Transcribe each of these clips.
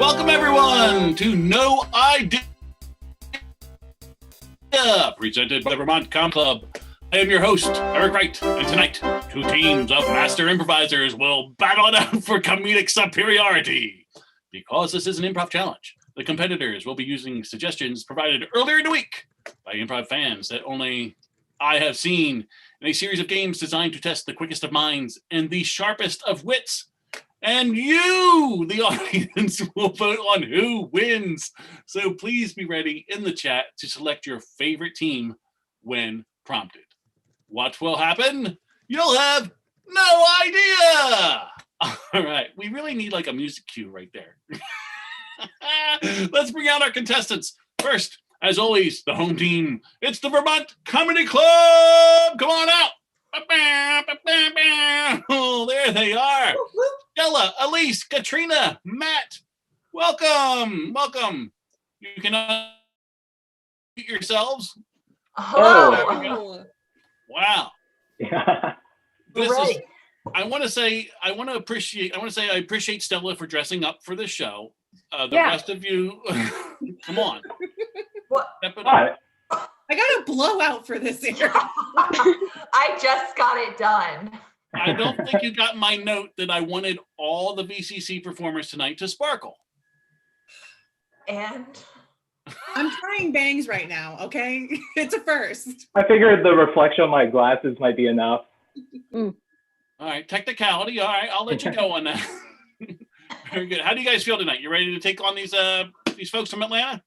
Welcome everyone to No Idea, presented by the Vermont Comedy Club. I am your host, Eric Wright, and tonight, two teams of master improvisers will battle it out for comedic superiority. Because this is an improv challenge, the competitors will be using suggestions provided earlier in the week by improv fans that only I have seen in a series of games designed to test the quickest of minds and the sharpest of wits. And you, the audience, will vote on who wins. So please be ready in the chat to select your favorite team when prompted. What will happen? You'll have no idea. All right, we really need like a music cue right there. Let's bring out our contestants. First, as always, the home team. It's the Vermont Comedy Club. Come on out. Oh, there they are. Stella, Elise, Katrina, Matt. Welcome. You can unmute yourselves. Oh. Wow. Yeah. I appreciate Stella for dressing up for the show. The rest of you, come on. What? Step it up. I got a blowout for this year. I just got it done. I don't think you got my note that I wanted all the VCC performers tonight to sparkle. And I'm trying bangs right now, okay? It's a first. I figured the reflection of my glasses might be enough. All right, technicality. All right, I'll let you go on that. Very good. How do you guys feel tonight? You ready to take on these folks from Atlanta?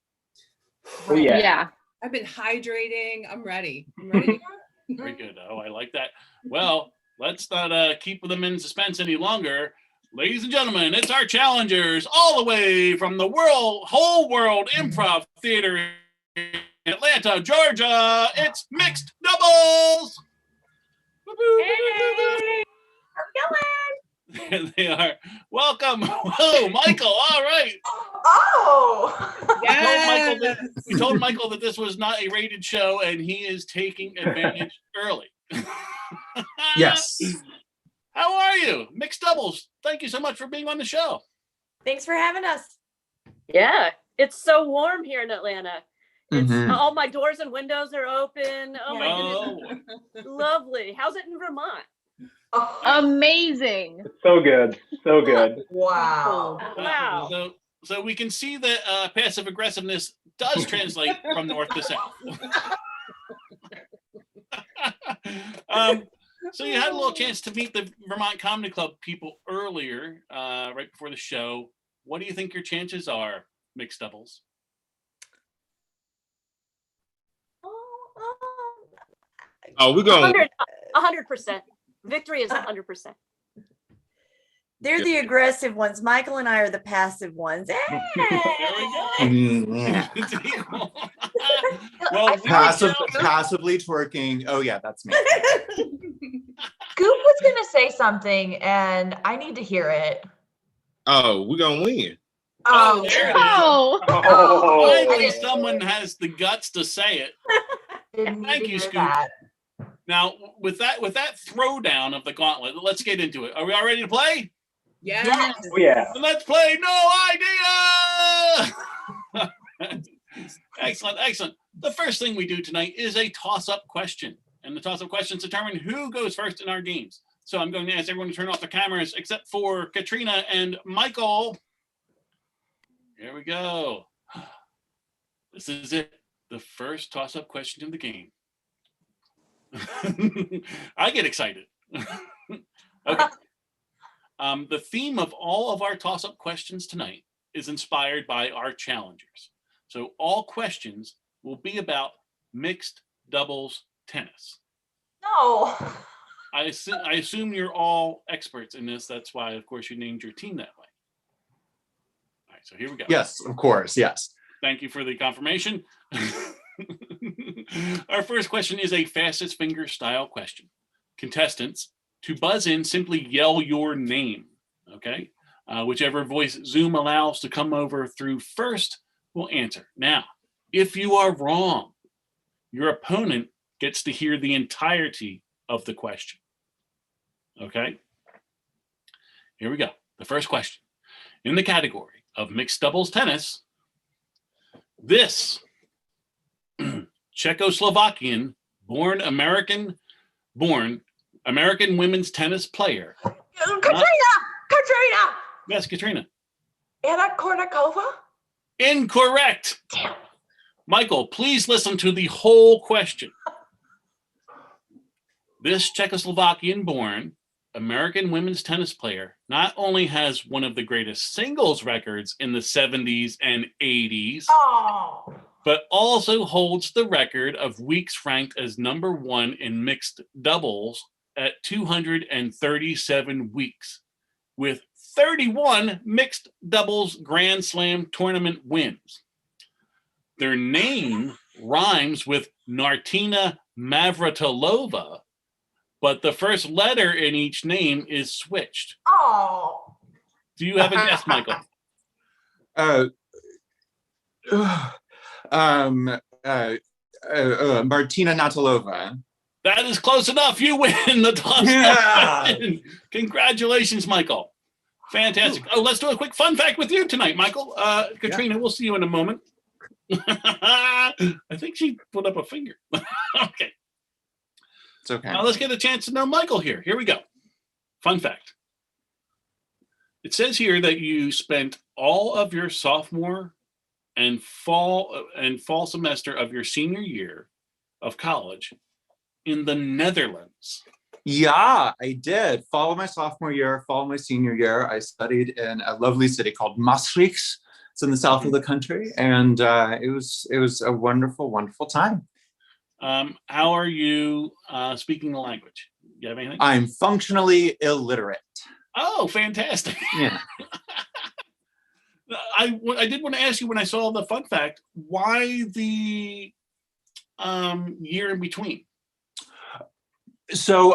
Oh, yeah. I've been hydrating. I'm ready. Very good. Oh, I like that. Well, let's not keep them in suspense any longer. Ladies and gentlemen, it's our challengers all the way from the whole world improv theater in Atlanta, Georgia. It's Mixed Doubles. hey, There they are. Welcome. Whoa, Michael. All right. Oh, Yes. We told Michael that this was not a rated show, and he is taking advantage early. Yes. How are you? Mixed Doubles, thank you so much for being on the show. thanks for having us. Yeah, it's so warm here in Atlanta. It's Mhm. all my doors and windows are open. Oh my Oh, goodness, lovely. How's it in Vermont? Oh, Amazing. It's so good. So good. wow. Wow. So we can see that passive aggressiveness does translate from north to south. So you had a little chance to meet the Vermont Comedy Club people earlier, right before the show. What do you think your chances are, Mixed Doubles? Oh, we're going. 100%. Victory is 100%. They're the aggressive ones. Michael and I are the passive ones. There we go. It's equal. Well, Passively twerking. Oh yeah, that's me. Goop was gonna say something, and I need to hear it. Oh, we're gonna win. Oh, there it is. Oh, Finally, someone has the guts to say it. Didn't need Thank to you, hear Scoop. that. Now, with that throwdown of the gauntlet, let's get into it. Are we all ready to play? Yes. Oh, yeah. Then let's play No Idea! Excellent. The first thing we do tonight is a toss-up question. And the toss-up questions determine who goes first in our games. So I'm going to ask everyone to turn off their cameras except for Katrina and Michael. Here we go. This is it. The first toss-up question of the game. I get excited. Okay. The theme of all of our toss-up questions tonight is inspired by our challengers. So all questions will be about mixed doubles tennis. No. I assume you're all experts in this. That's why, of course, you named your team that way. All right, so here we go. Yes, of course. Yes. Thank you for the confirmation. Our first question is a fastest finger style question. Contestants, to buzz in, simply yell your name, okay? Whichever voice Zoom allows to come over through first will answer. Now, if you are wrong, your opponent gets to hear the entirety of the question. Okay? Here we go. The first question. In the category, of mixed doubles tennis, this Czechoslovakian born American women's tennis player. Katrina! Yes, Katrina. Anna Kournikova? Incorrect. Michael, please listen to the whole question. This Czechoslovakian born American women's tennis player not only has one of the greatest singles records in the 70s and 80s, but also holds the record of weeks ranked as number 1 in mixed doubles at 237 weeks, with 31 mixed doubles Grand Slam tournament wins. Their name rhymes with Nartina Navratilova, but the first letter in each name is switched. Oh. Do you have a guess, Michael? Martina Natalova. That is close enough. You win the toss. Yeah. Congratulations, Michael. Fantastic. Oh, let's do a quick fun fact with you tonight, Michael. Katrina, we'll see you in a moment. I think she put up a finger. Okay. It's okay. Now let's get a chance to know Michael here. Here we go. Fun fact. It says here that you spent all of your sophomore and fall semester of your senior year of college in the Netherlands. Yeah, I did. Fall of my sophomore year, fall of my senior year, I studied in a lovely city called Maastricht. It's in the south of the country, and it was a wonderful, wonderful time. How are you speaking the language? You have anything? I'm functionally illiterate. Oh, fantastic. Yeah. I did want to ask you when I saw the fun fact, why the year in between? So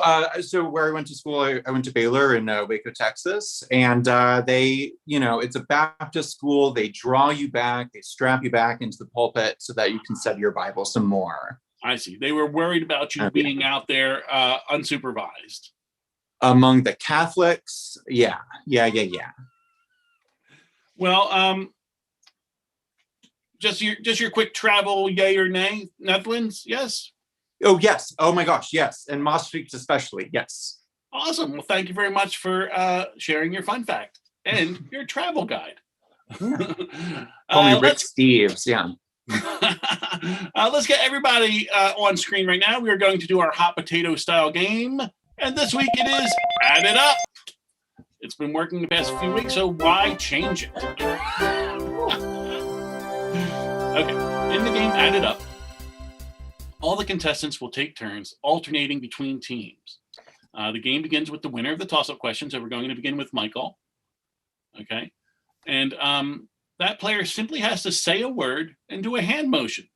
where I went to school, I went to Baylor in Waco, Texas, and they, it's a Baptist school. They draw you back, they strap you back into the pulpit so that you can study your Bible some more. I see. They were worried about you being out there unsupervised. Among the Catholics, yeah. Well, just your quick travel, yay or nay, Netherlands, yes? Oh, yes. Oh, my gosh, yes. And Maastricht especially, yes. Awesome. Well, thank you very much for sharing your fun fact and your travel guide. Call me Rick Steves, yeah. Let's get everybody on screen right now. We are going to do our hot potato style game. And this week it is Add It Up. It's been working the past few weeks, so why change it? Okay, in the game Add It Up, all the contestants will take turns alternating between teams. The game begins with the winner of the toss-up question, so we're going to begin with Michael. Okay, and that player simply has to say a word and do a hand motion.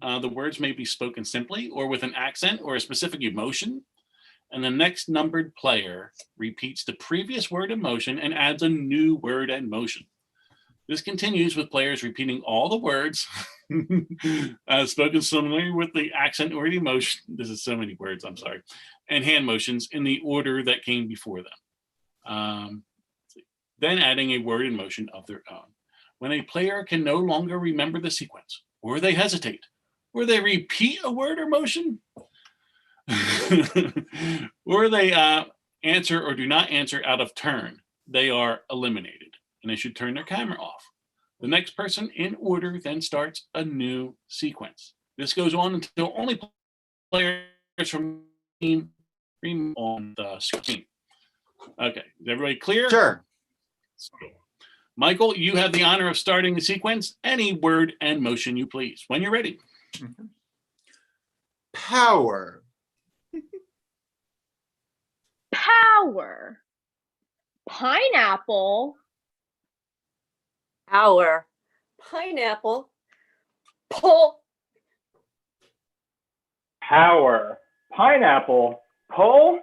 The words may be spoken simply or with an accent or a specific emotion. And the next numbered player repeats the previous word and motion and adds a new word and motion. This continues with players repeating all the words spoken similarly with the accent or the emotion. This is so many words, I'm sorry. And hand motions in the order that came before them. Then adding a word and motion of their own. When a player can no longer remember the sequence, or they hesitate, or they repeat a word or motion, or they answer or do not answer out of turn, they are eliminated and they should turn their camera off. The next person in order then starts a new sequence. This goes on until only players from the team remain on the screen. Okay, is everybody clear? Sure. Michael, you have the honor of starting the sequence. Any word and motion you please. When you're ready. Mm-hmm. Power. Power. Pineapple. Power. Pineapple. Pull. Power. Pineapple. Pull?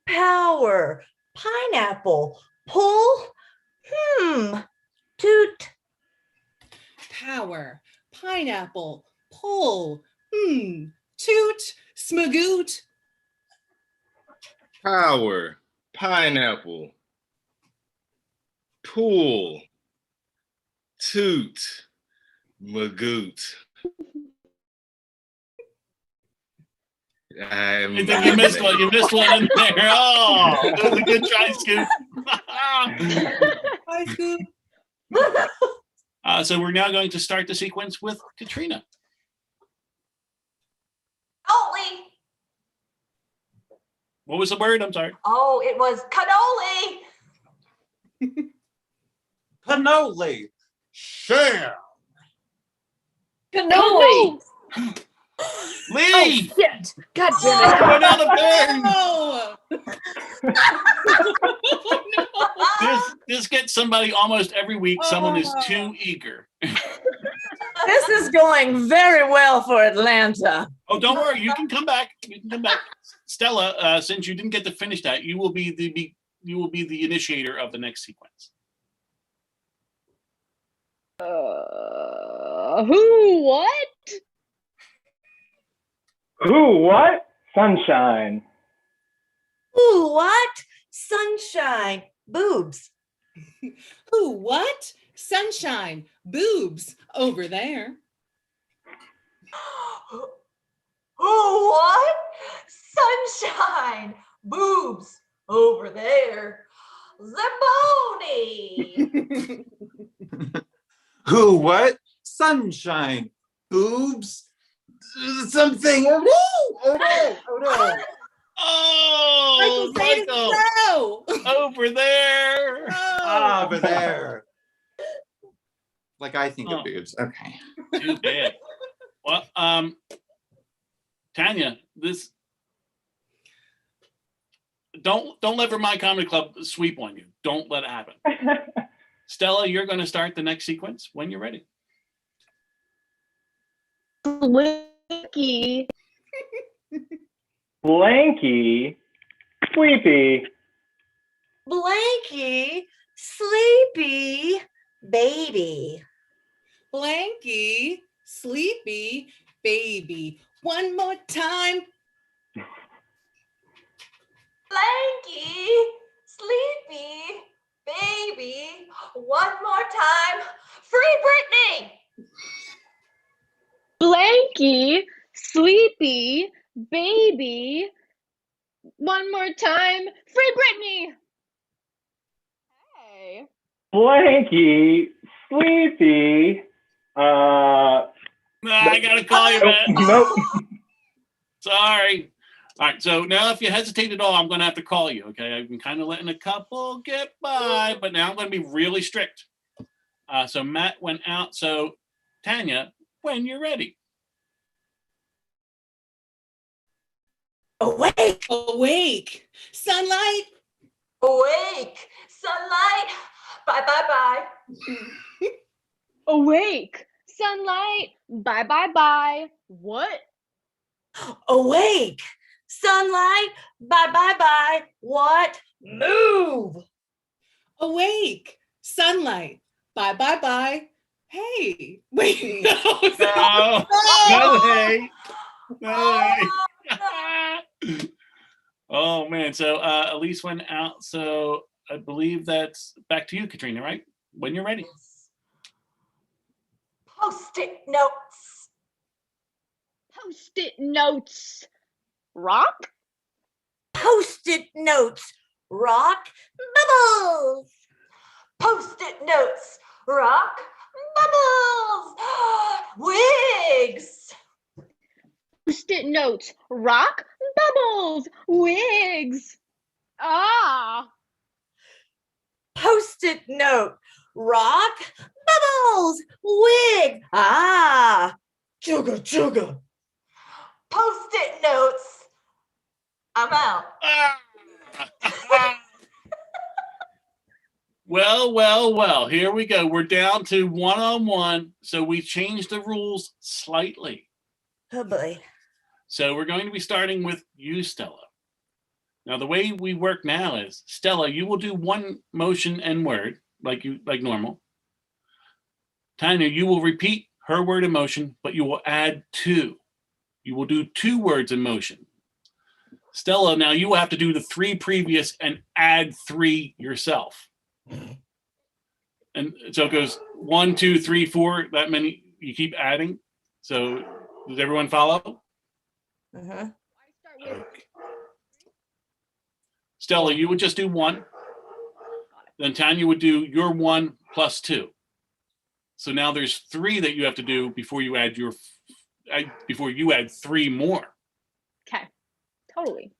Power. Pineapple. Pull? Toot. Power. Pineapple. Pull. Toot. Smagoot. Power. Pineapple. pool, toot, magoot. You missed one. You missed one in there. Oh, that was a good try, Scoop. Hi, Scoop. So we're now going to start the sequence with Katrina. Cannoli. What was the word? I'm sorry. Oh, it was cannoli. Cannoli. Share. Cannoli. Lee. Oh shit! God damn it! Go down the thing. Oh, This gets somebody almost every week. Someone is too eager. This is going very well for Atlanta. Oh, don't worry. You can come back. You can come back. Stella, since you didn't get to finish that, you will be the initiator of the next sequence. Who? What? Who, what? Sunshine. Ooh, what? Sunshine. Boobs. who? What? Sunshine. Boobs. Over there. Oh, what? Sunshine. Boobs. Over there. Zamboni. Who, what? Sunshine. Boobs. Something. Oh no! Oh no! Oh no! Oh, Michael. No. Over there. No. Over there. Like I think of boobs. Okay. Too bad. Well, Tanya, this don't let Vermont Comedy Club sweep on you. Don't let it happen. Stella, you're going to start the next sequence when you're ready. Blinky. Blanky. Sleepy. Blanky. Sleepy. Baby. Blanky. Sleepy. Baby. One more time. Blanky. Sleepy. Baby. One more time. Free Britney. Blanky. Sleepy. Baby. One more time. Free Britney. Hey. Blanky. Sleepy. I got to call you, man. Nope. Sorry. All right. So now if you hesitate at all, I'm going to have to call you. Okay. I've been kind of letting a couple get by, but now I'm going to be really strict. So Matt went out. So Tanya, when you're ready. Awake. Awake. Sunlight. Awake. Sunlight. Bye, bye, bye. Awake. Sunlight. Bye, bye, bye. What? Awake. Sunlight. Bye, bye, bye. What? Move. Awake. Sunlight. Bye, bye, bye. Hey. Wait. No. No. No way. No way. Oh man. So Elise went out. So I believe that's back to you, Katrina, right? When you're ready. Post-it notes. Post-it notes. Rock? Post-it notes. Rock. Bubbles. Post-it notes. Rock. Bubbles. Wigs. Post-it notes. Rock. Bubbles. Wigs. Ah. Post-it note. Rock. Bubbles. Wig. Ah. Sugar, sugar. Post-it notes. I'm out. Well. Here we go. We're down to one-on-one. So we changed the rules slightly. Oh boy. So we're going to be starting with you, Stella. Now the way we work now is, Stella, you will do one motion and word like normal. Tanya, you will repeat her word and motion, but you will add two. You will do 2 words in motion. Stella, now you will have to do the 3 previous and add 3 yourself. And so it goes 1, 2, 3, 4, that many, you keep adding. So does everyone follow? Uh-huh. Okay. Stella, you would just do 1. Then Tanya would do your 1 plus 2. So now there's 3 that you have to do before you add before you add 3 more. Okay. Totally.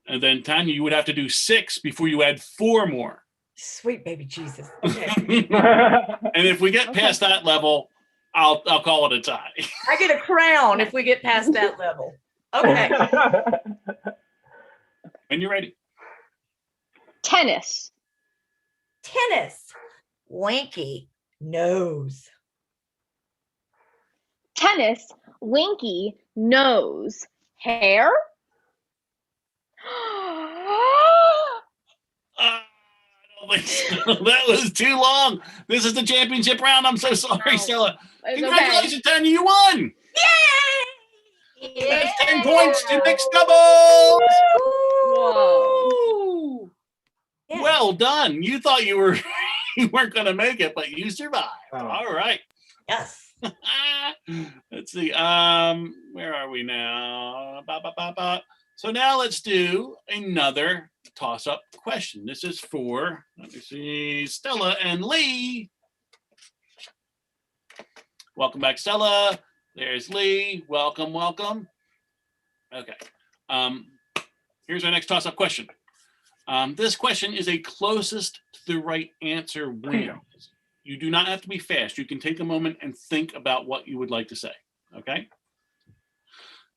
And then Tanya, you would have to do 6 before you add 4 more. Sweet baby Jesus. Okay. And if we get past that level, I'll call it a tie. I get a crown if we get past that level. Okay. When you're ready. Tennis. Tennis. Winky nose. Tennis. Winky nose. Hair. I don't think so. That was too long. This is the championship round. I'm so sorry, No. Stella. It's Congratulations, Tanya. You won. Yay! That's 10 points to mixed doubles. Whoa. Yeah. Well done. You thought you weren't going to make it, but you survived. Oh. All right. Yes. Let's see. Where are we now? So now let's do another toss-up question. This is for, let me see, Stella and Lee. Welcome back, Stella. There's Lee. Welcome, welcome. Okay. Here's our next toss-up question. This question is a closest to the right answer wins. You do not have to be fast. You can take a moment and think about what you would like to say. Okay?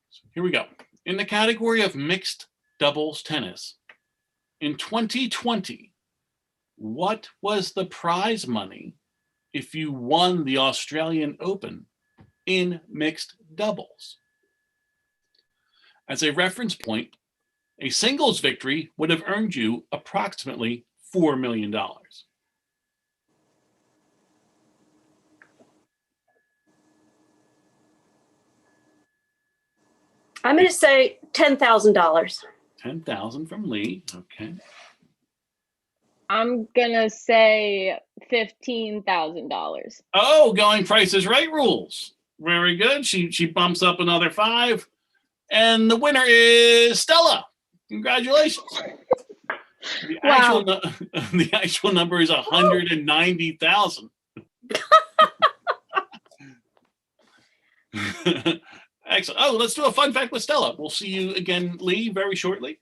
So here we go. In the category of mixed doubles tennis, in 2020, what was the prize money if you won the Australian Open in mixed doubles? As a reference point, a singles victory would have earned you approximately $4 million. I'm going to say $10,000. $10,000 from Lee. Okay. I'm gonna say $15,000. Oh, going Price is Right rules. Very good. She bumps up another 5. And the winner is Stella. Congratulations. The actual number is 190,000. Excellent. Oh, let's do a fun fact with Stella. We'll see you again, Lee, very shortly.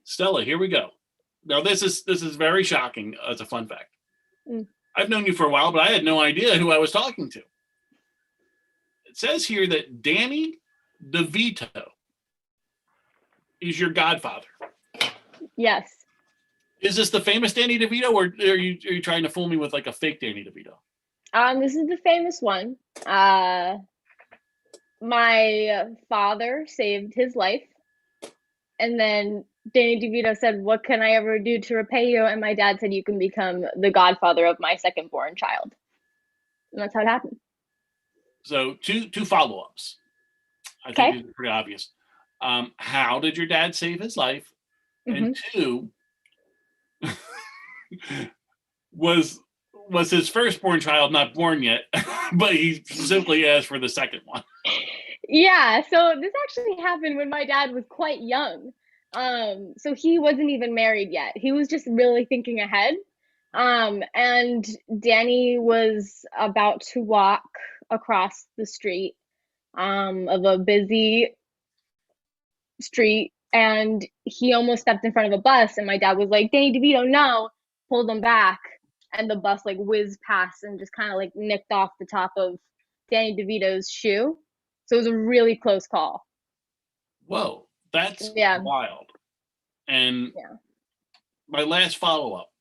Stella, here we go. Now, this is very shocking as a fun fact. I've known you for a while, but I had no idea who I was talking to. It says here that Danny DeVito is your godfather. Yes. Is this the famous Danny DeVito, or are you trying to fool me with like a fake Danny DeVito? This is the famous one. My father saved his life, and then Danny DeVito said, "What can I ever do to repay you?" And my dad said, "You can become the godfather of my second-born child." And that's how it happened. So two follow-ups. I think these are pretty obvious. How did your dad save his life? And 2, was his firstborn child not born yet, but he simply asked for the second one? Yeah, so this actually happened when my dad was quite young. So he wasn't even married yet. He was just really thinking ahead. And Danny was about to walk across the street of a busy street, and he almost stepped in front of a bus, and my dad was like, "Danny DeVito, no," pulled him back, and the bus like whizzed past and just kind of like nicked off the top of Danny DeVito's shoe. So it was a really close call. Whoa, that's wild. And my last follow-up.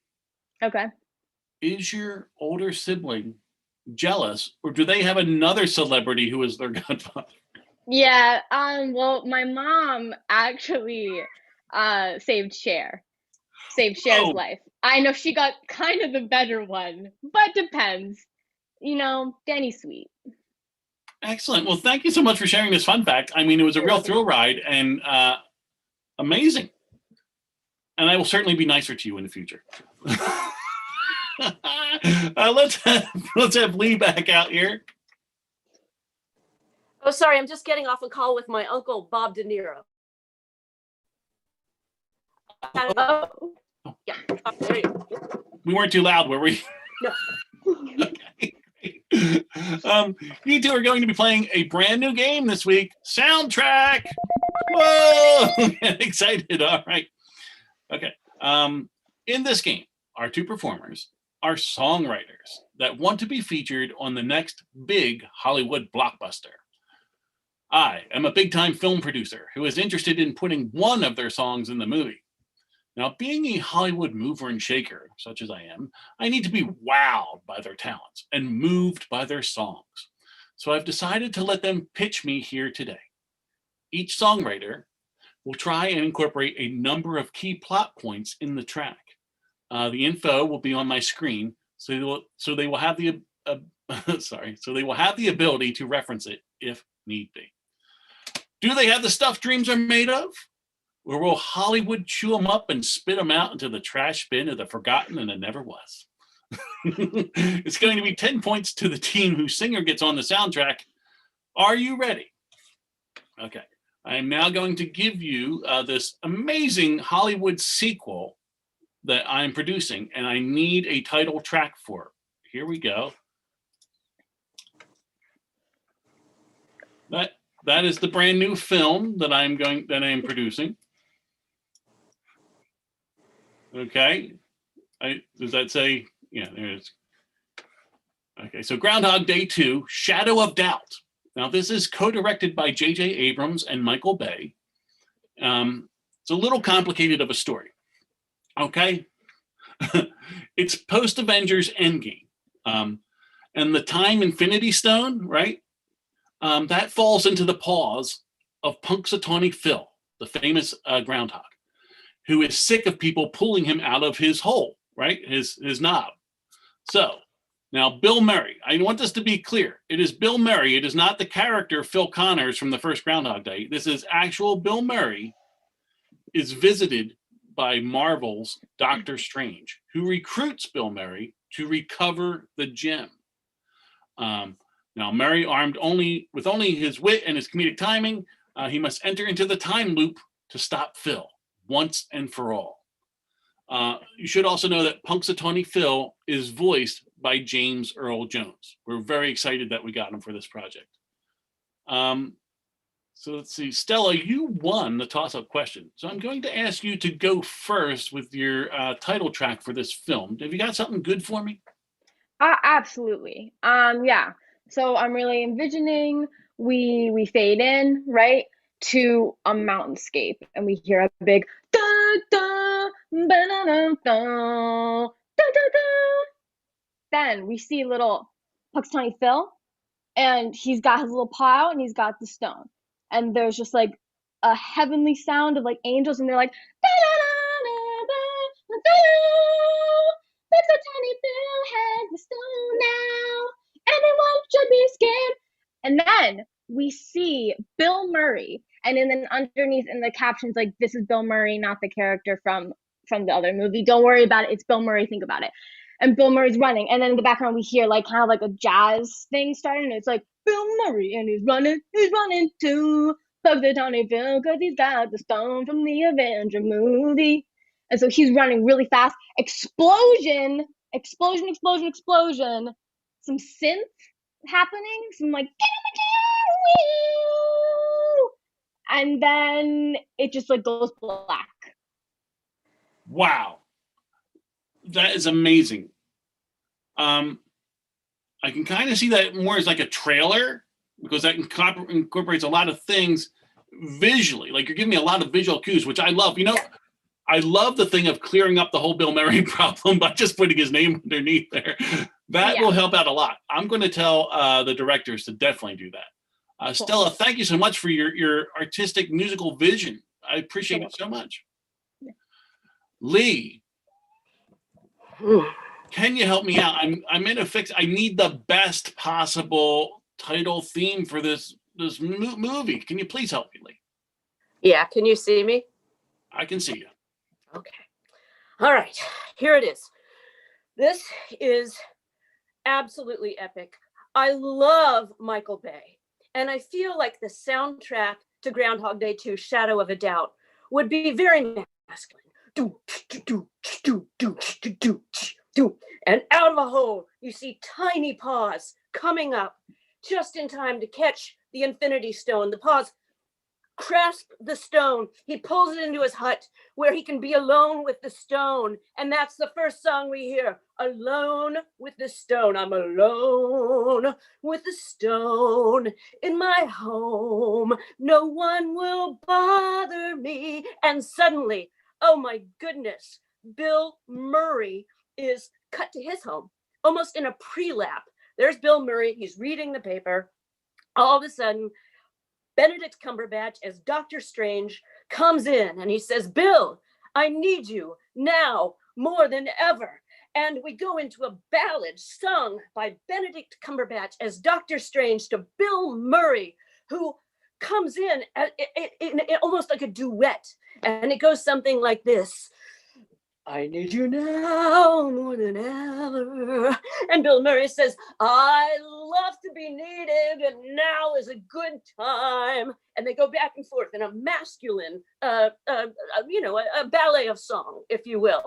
Okay. Is your older sibling jealous, or do they have another celebrity who is their godfather? Yeah, well, my mom actually saved Cher's life. I know she got kind of the better one, but depends. You know, Danny's sweet. Excellent. Well, thank you so much for sharing this fun fact. I mean, it was a real thrill ride and amazing. And I will certainly be nicer to you in the future. let's have Lee back out here. Oh, sorry, I'm just getting off a call with my uncle, Bob De Niro. Oh, yeah. Oh, there you go. We weren't too loud, were we? No. Okay. You two are going to be playing a brand new game this week. Soundtrack. Whoa! Excited. All right. Okay. In this game, our two performers are songwriters that want to be featured on the next big Hollywood blockbuster. I am a big-time film producer who is interested in putting one of their songs in the movie. Now, being a Hollywood mover and shaker, such as I am, I need to be wowed by their talents and moved by their songs. So I've decided to let them pitch me here today. Each songwriter will try and incorporate a number of key plot points in the track. The info will be on my screen, so they will have the ability to reference it if need be. Do they have the stuff dreams are made of? Or will Hollywood chew them up and spit them out into the trash bin of the forgotten and it never was? It's going to be 10 points to the team whose singer gets on the soundtrack. Are you ready? Okay. I am now going to give you this amazing Hollywood sequel that I'm producing, and I need a title track for it. Here we go. That is the brand new film that I am producing. Okay. Does that say? Yeah, there it is. Okay, so Groundhog Day 2, Shadow of Doubt. Now, this is co-directed by J.J. Abrams and Michael Bay. It's a little complicated of a story. Okay? It's post-Avengers Endgame. And the Time Infinity Stone, right? That falls into the paws of Punxsutawney Phil, the famous groundhog, who is sick of people pulling him out of his hole, right? His knob. So now Bill Murray, I want this to be clear. It is Bill Murray. It is not the character Phil Connors from the first Groundhog Day. This is actual Bill Murray is visited by Marvel's Doctor Strange, who recruits Bill Murray to recover the gem. Now Murray, armed with only his wit and his comedic timing, he must enter into the time loop to stop Phil once and for all. You should also know that Punxsutawney Phil is voiced by James Earl Jones. We're very excited that we got him for this project. So let's see, Stella, you won the toss-up question. So I'm going to ask you to go first with your title track for this film. Have you got something good for me? Absolutely. Yeah. So I'm really envisioning we fade in, right, to a mountainscape, and we hear a big da da ba da da da da da. Then we see little Punxsutawney Phil, and he's got his little paw out, and he's got the stone, and there's just like a heavenly sound of like angels, and they're like da da da da da. Punxsutawney Phil has the stone now. Everyone should be scared. And then we see Bill Murray, and then underneath in the captions, like, this is Bill Murray, not the character from the other movie. Don't worry about it. It's Bill Murray. Think about it. And Bill Murray's running. And then in the background, we hear like kind of like a jazz thing starting. And it's like Bill Murray, and he's running to Punxsutawney Phil because he's got the stone from the Avenger movie. And so he's running really fast. Explosion. Some synth happening, some like, and then it just like goes black. Wow, that is amazing. I can kind of see that more as like a trailer, because that incorporates a lot of things visually. Like, you're giving me a lot of visual cues, which I love. You know, I love the thing of clearing up the whole Bill Murray problem by just putting his name underneath there. That will help out a lot. I'm going to tell the directors to definitely do that. Cool. Stella, thank you so much for your artistic musical vision. I appreciate it so much. Yeah. Lee, can you help me out? I'm in a fix. I need the best possible title theme for this movie. Can you please help me, Lee? Yeah, can you see me? I can see you. Okay. All right, here it is. This is absolutely epic. I love Michael Bay, and I feel like the soundtrack to Groundhog Day 2, Shadow of a Doubt, would be very masculine. And out of a hole, you see tiny paws coming up just in time to catch the Infinity Stone. The paws grasp the stone. He pulls it into his hut where he can be alone with the stone. And that's the first song we hear. Alone with the stone. I'm alone with the stone in my home. No one will bother me. And suddenly, oh my goodness, Bill Murray is cut to his home, almost in a pre-lap. There's Bill Murray. He's reading the paper. All of a sudden, Benedict Cumberbatch as Dr. Strange comes in and he says, Bill, I need you now more than ever. And we go into a ballad sung by Benedict Cumberbatch as Dr. Strange to Bill Murray, who comes in almost like a duet. And it goes something like this. I need you now more than ever. And Bill Murray says, I love to be needed, and now is a good time. And they go back and forth in a masculine, a ballet of song, if you will,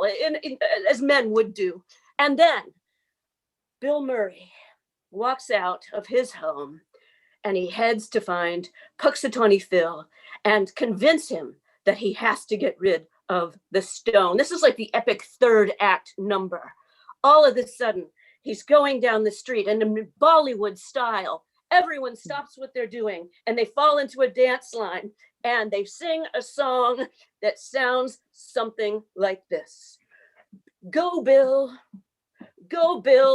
as men would do. And then Bill Murray walks out of his home and he heads to find Puxatawny Phil and convince him that he has to get rid of the stone. This is like the epic third act number. All of a sudden, he's going down the street and in Bollywood style, everyone stops what they're doing and they fall into a dance line and they sing a song that sounds something like this. Go Bill,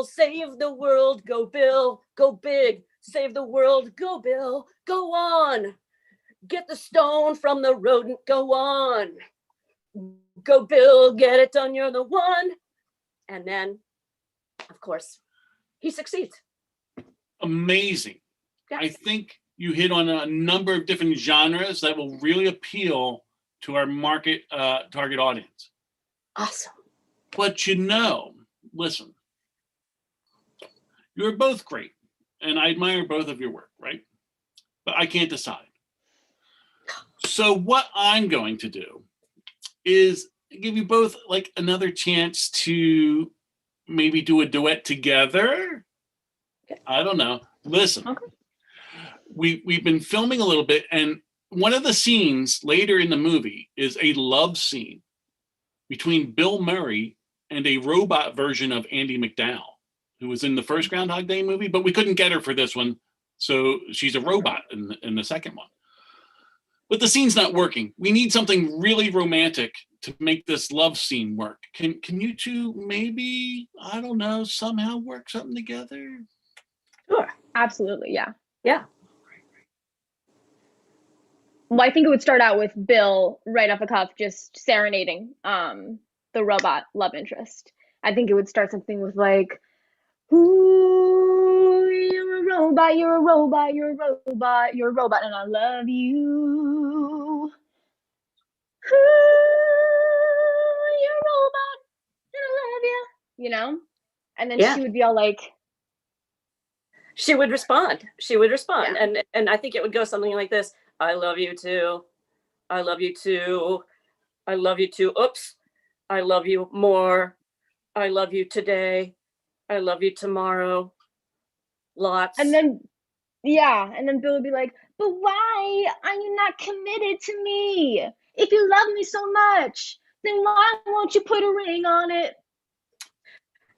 save the world, go Bill, go big, save the world, go Bill, go on. Get the stone from the rodent, go on. Go Bill, get it done, you're the one. And then, of course, he succeeds. Amazing. Yeah. I think you hit on a number of different genres that will really appeal to our market target audience. Awesome. But listen, you're both great, and I admire both of your work, right? But I can't decide. So what I'm going to do is give you both like another chance to maybe do a duet together. Okay. I don't know. Listen, Okay. We've been filming a little bit, and one of the scenes later in the movie is a love scene between Bill Murray and a robot version of Andie MacDowell, who was in the first Groundhog Day movie, but we couldn't get her for this one, so she's a robot in the second one. But the scene's not working. We need something really romantic to make this love scene work. Can you two maybe, I don't know, somehow work something together? Sure. Absolutely. Yeah. Yeah. Well, I think it would start out with Bill right off the cuff just serenading the robot love interest. I think it would start something with like, ooh, you're a robot, you're a robot, you're a robot, you're a robot, and I love you. Ooh, you're a robot, and I love you. You know? And then Yeah. she would be all like, She would respond. Yeah. And I think it would go something like this. I love you too. I love you too. I love you too. Oops. I love you more. I love you today. I love you tomorrow. Lots. and then Bill would be like, but why are you not committed to me? If you love me so much, then why won't you put a ring on it?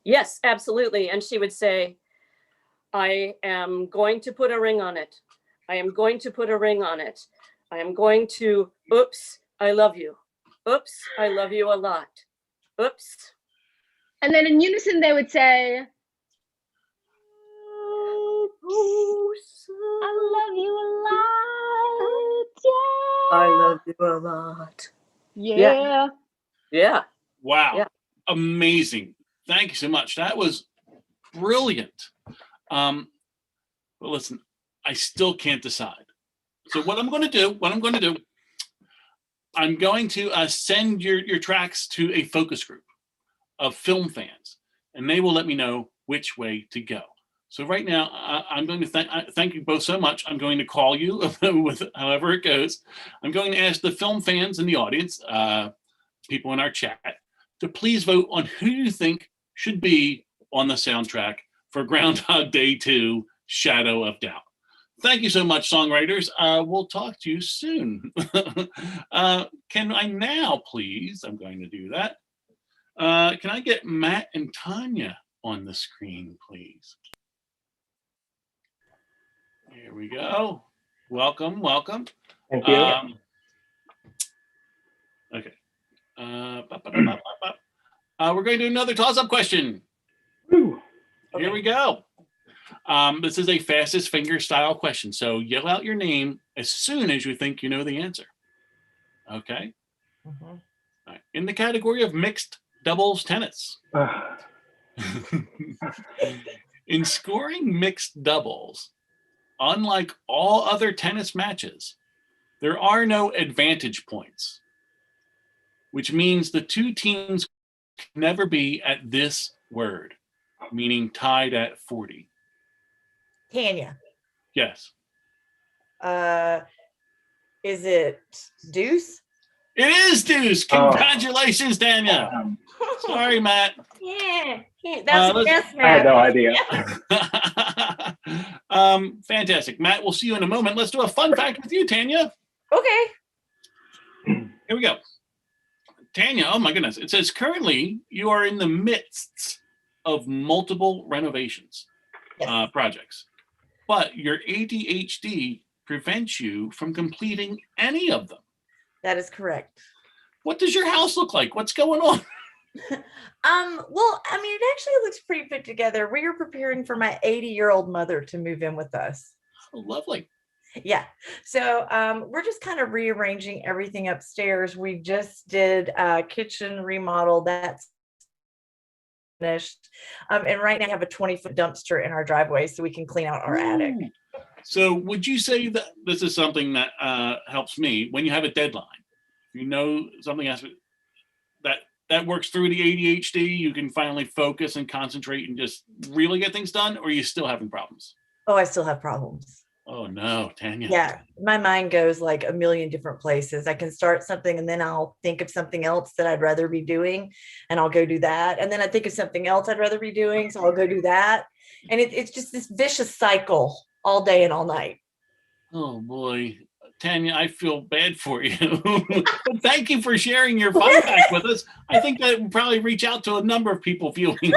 Yes, absolutely. And she would say, I am going to put a ring on it. I am going to put a ring on it. I am going to, oops, I love you. Oops, I love you a lot. Oops. And then in unison they would say, Oops, I love you a lot. I love you a lot. Yeah. Yeah. Wow. Yeah. Amazing. Thank you so much. That was brilliant. But listen, I still can't decide. So what I'm going to do, I'm going to send your tracks to a focus group of film fans. and they will let me know which way to go. So right now, I'm going to thank you both so much. I'm going to call you with however it goes. I'm going to ask the film fans in the audience, people in our chat, to please vote on who you think should be on the soundtrack for Groundhog Day 2, Shadow of Doubt. Thank you so much, songwriters. We'll talk to you soon. Can I now, please, I'm going to do that. Can I get Matt and Tanya on the screen, please? Here we go. Welcome, welcome. Thank you. Okay. We're going to do another toss-up question. Woo. Here we go. This is a fastest finger style question. So yell out your name as soon as you think you know the answer. Okay. All right. In the category of mixed doubles tennis. In scoring mixed doubles, unlike all other tennis matches, there are no advantage points, which means the two teams can never be at this word, meaning tied at 40. Tanya, Yes. is it deuce? It is deuce. Congratulations, Tanya. Sorry, Matt. Yeah, that's a guess, I had Matt. no idea. Fantastic. Matt, we'll see you in a moment. Let's do a fun fact with you, Tanya. Okay. Here we go. Tanya, oh my goodness. It says currently you are in the midst of multiple renovations projects, but your ADHD prevents you from completing any of them. That is correct. What does your house look like? What's going on? Well, I mean, it actually looks pretty put together. We are preparing for my 80-year-old mother to move in with us. Oh, lovely. Yeah. So we're just kind of rearranging everything upstairs. We just did a kitchen remodel that's finished. And right now I have a 20-foot dumpster in our driveway so we can clean out our attic. So would you say that this is something that helps me when you have a deadline? You know something has that works through the ADHD, you can finally focus and concentrate and just really get things done, or are you still having problems? Oh, I still have problems. Oh no, Tanya. Yeah, my mind goes like a million different places. I can start something and then I'll think of something else that I'd rather be doing and I'll go do that. And then I think of something else I'd rather be doing, so I'll go do that. And it's just this vicious cycle all day and all night. Oh boy. Tanya, I feel bad for you. But thank you for sharing your fun fact with us. I think that will probably reach out to a number of people viewing.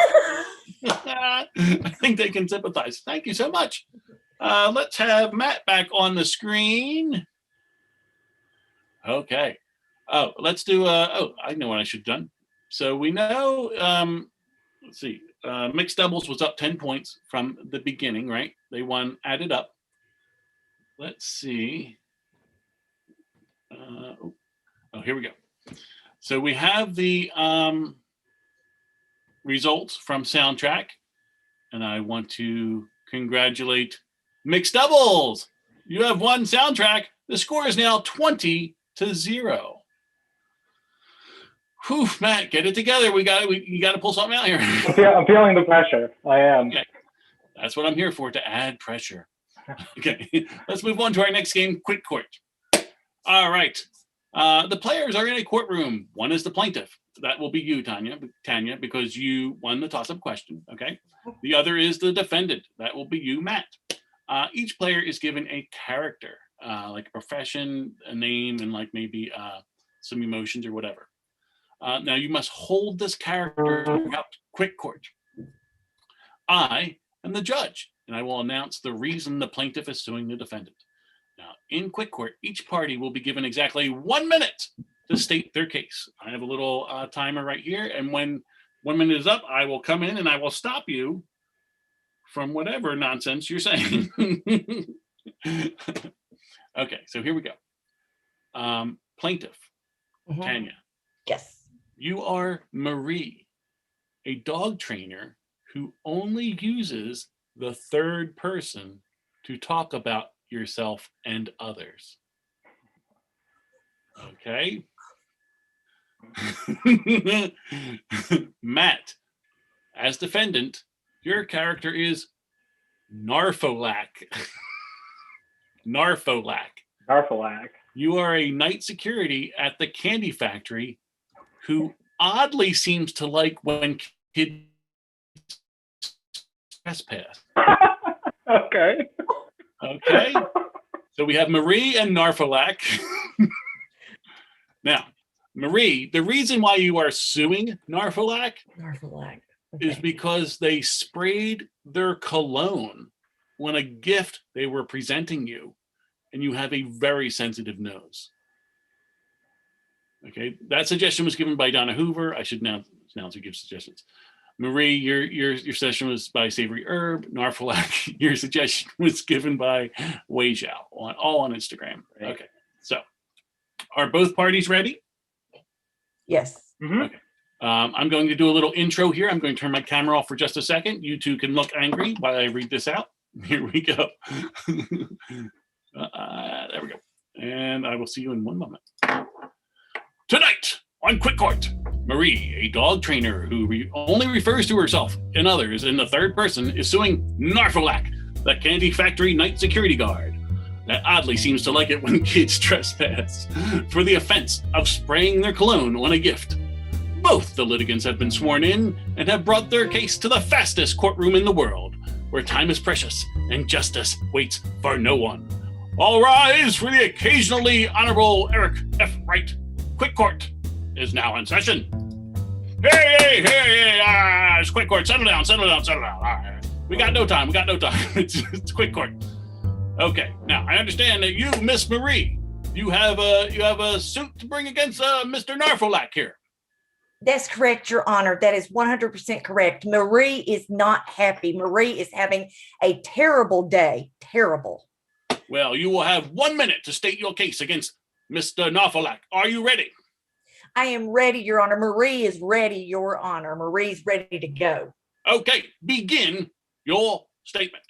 I think they can sympathize. Thank you so much. Let's have Matt back on the screen. Okay. Oh, let's do, I know what I should have done. So we know, let's see, mixed doubles was up 10 points from the beginning, right? They won, added up. Let's see. Here we go. So we have the results from soundtrack, and I want to congratulate mixed doubles. You have won soundtrack. The score is now 20-0. Whew, Matt, get it together. You got to pull something out here. I'm feeling the pressure. I am. Okay. That's what I'm here for, to add pressure. Okay, let's move on to our next game, Quick Court. All right. The players are in a courtroom. One is the plaintiff. That will be you, Tanya, because you won the toss-up question, okay? The other is the defendant. That will be you, Matt. Each player is given a character, like a profession, a name, and like maybe some emotions or whatever. Now, you must hold this character throughout Quick Court. I am the judge, and I will announce the reason the plaintiff is suing the defendant. Now, in Quick Court, each party will be given exactly 1 minute to state their case. I have a little timer right here, and when 1 minute is up, I will come in and I will stop you from whatever nonsense you're saying. Okay, so here we go. Plaintiff, Tanya. Yes. You are Marie, a dog trainer who only uses the third person to talk about yourself and others. Okay. Matt, as defendant, your character is Narfolak. Narfolak. Narfolak. You are a night security at the candy factory who oddly seems to like when kids trespass. Okay. Okay. So we have Marie and Narfolak. Now, Marie, the reason why you are suing Narfolak is because they sprayed their cologne when a gift they were presenting you, and you have a very sensitive nose. Okay, that suggestion was given by Donna Hoover. I should now to give suggestions. Marie, your suggestion was by Savory Herb. Narfolak, your suggestion was given by Wei Zhao, all on Instagram. Right. Okay, so are both parties ready? Yes. Mhm. Okay. I'm going to do a little intro here. I'm going to turn my camera off for just a second. You two can look angry while I read this out. Here we go. There we go. And I will see you in one moment. Tonight on Quick Court, Marie, a dog trainer who only refers to herself and others in the third person, is suing Narfolak, the candy factory night security guard that oddly seems to like it when kids trespass, for the offense of spraying their cologne on a gift. Both the litigants have been sworn in and have brought their case to the fastest courtroom in the world, where time is precious and justice waits for no one. All rise for the occasionally honorable Eric F. Wright. Quick Court is now in session. Hey, it's Quick Court. Settle down. All right. We got no time. It's Quick Court. Okay. Now I understand that you, Miss Marie, you have a suit to bring against Mr. Narfolak here. That's correct, Your Honor. That is 100% correct. Marie is not happy. Marie is having a terrible day. Terrible. Well, you will have 1 minute to state your case against Mr. Narfolak. Are you ready? I am ready, Your Honor. Marie is ready, Your Honor. Marie's ready to go. Okay, begin your statement.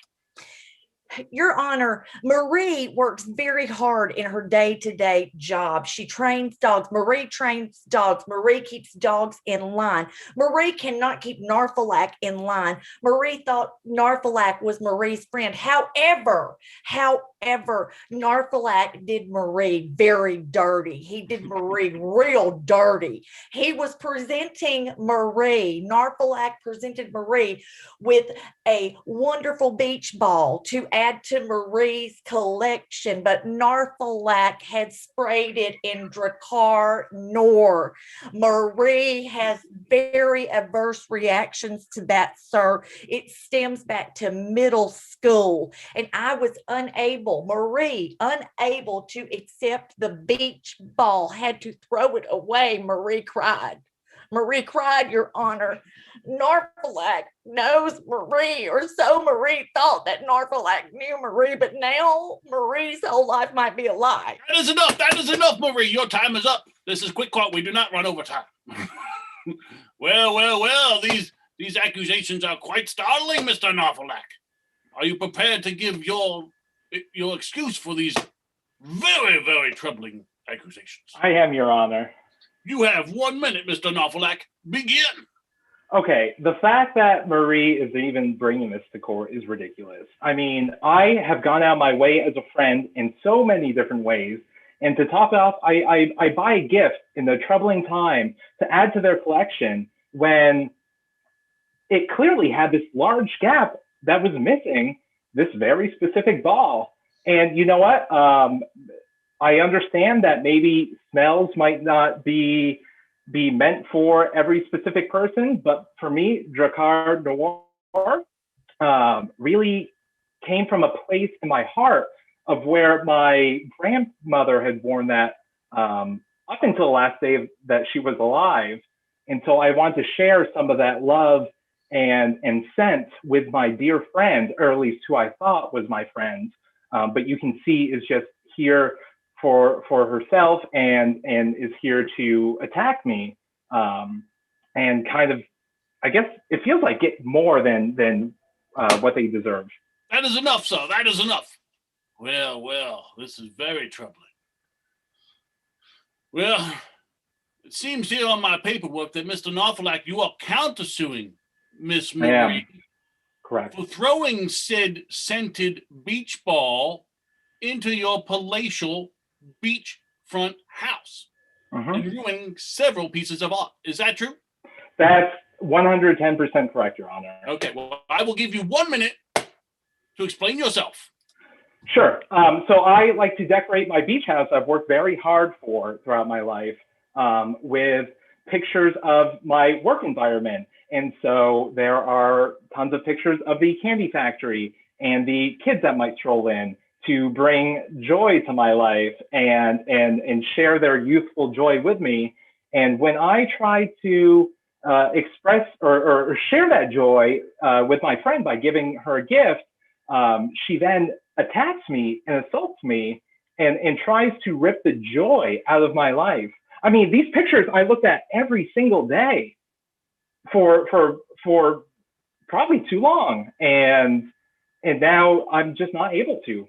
Your Honor, Marie works very hard in her day-to-day job. She trains dogs. Marie trains dogs. Marie keeps dogs in line. Marie cannot keep Narfolak in line. Marie thought Narfolak was Marie's friend. However, Narfolak did Marie very dirty. He did Marie real dirty. He was presenting Marie. Narfolak presented Marie with a wonderful beach ball to add to Marie's collection, but Narfolak had sprayed it in Drakkar Nor. Marie has very adverse reactions to that, sir. It stems back to middle school, and I was Marie, unable to accept the beach ball, had to throw it away. Marie cried, Your Honor. Narfolak knows Marie, or so Marie thought that Narfolak knew Marie, but now Marie's whole life might be a lie. That is enough, Marie. Your time is up. This is Quick Court. We do not run over time. Well. These accusations are quite startling, Mr. Narfolak. Are you prepared to give your excuse for these very, very troubling accusations? I am, Your Honor. You have 1 minute, Mr. Narfolak. Begin. Okay, the fact that Marie is even bringing this to court is ridiculous. I mean, I have gone out my way as a friend in so many different ways. And to top it off, I buy a gift in the troubling time to add to their collection when it clearly had this large gap that was missing this very specific ball. And you know what? I understand that maybe smells might not be meant for every specific person, but for me, Drakkar Noir really came from a place in my heart of where my grandmother had worn that up until the last day that she was alive. And so I want to share some of that love and scent with my dear friend, or at least who I thought was my friend. But you can see is just here for herself and is here to attack me, and kind of, I guess it feels like get more than what they deserve. That is enough, sir. That is enough. Well, this is very troubling. Well, it seems here on my paperwork that Mr. Narfolak, you are countersuing Miss I am. Marie, Correct. for throwing said scented beach ball into your palatial beachfront house and ruining several pieces of art. Is that true? That's 110% correct, Your Honor. Okay, well, I will give you 1 minute to explain yourself. Sure. So I like to decorate my beach house I've worked very hard for throughout my life with pictures of my work environment. And so there are tons of pictures of the candy factory and the kids that might stroll in to bring joy to my life and share their youthful joy with me. And when I try to express or share that joy with my friend by giving her a gift, she then attacks me and assaults me and tries to rip the joy out of my life. I mean, these pictures I looked at every single day for probably too long, and now I'm just not able to.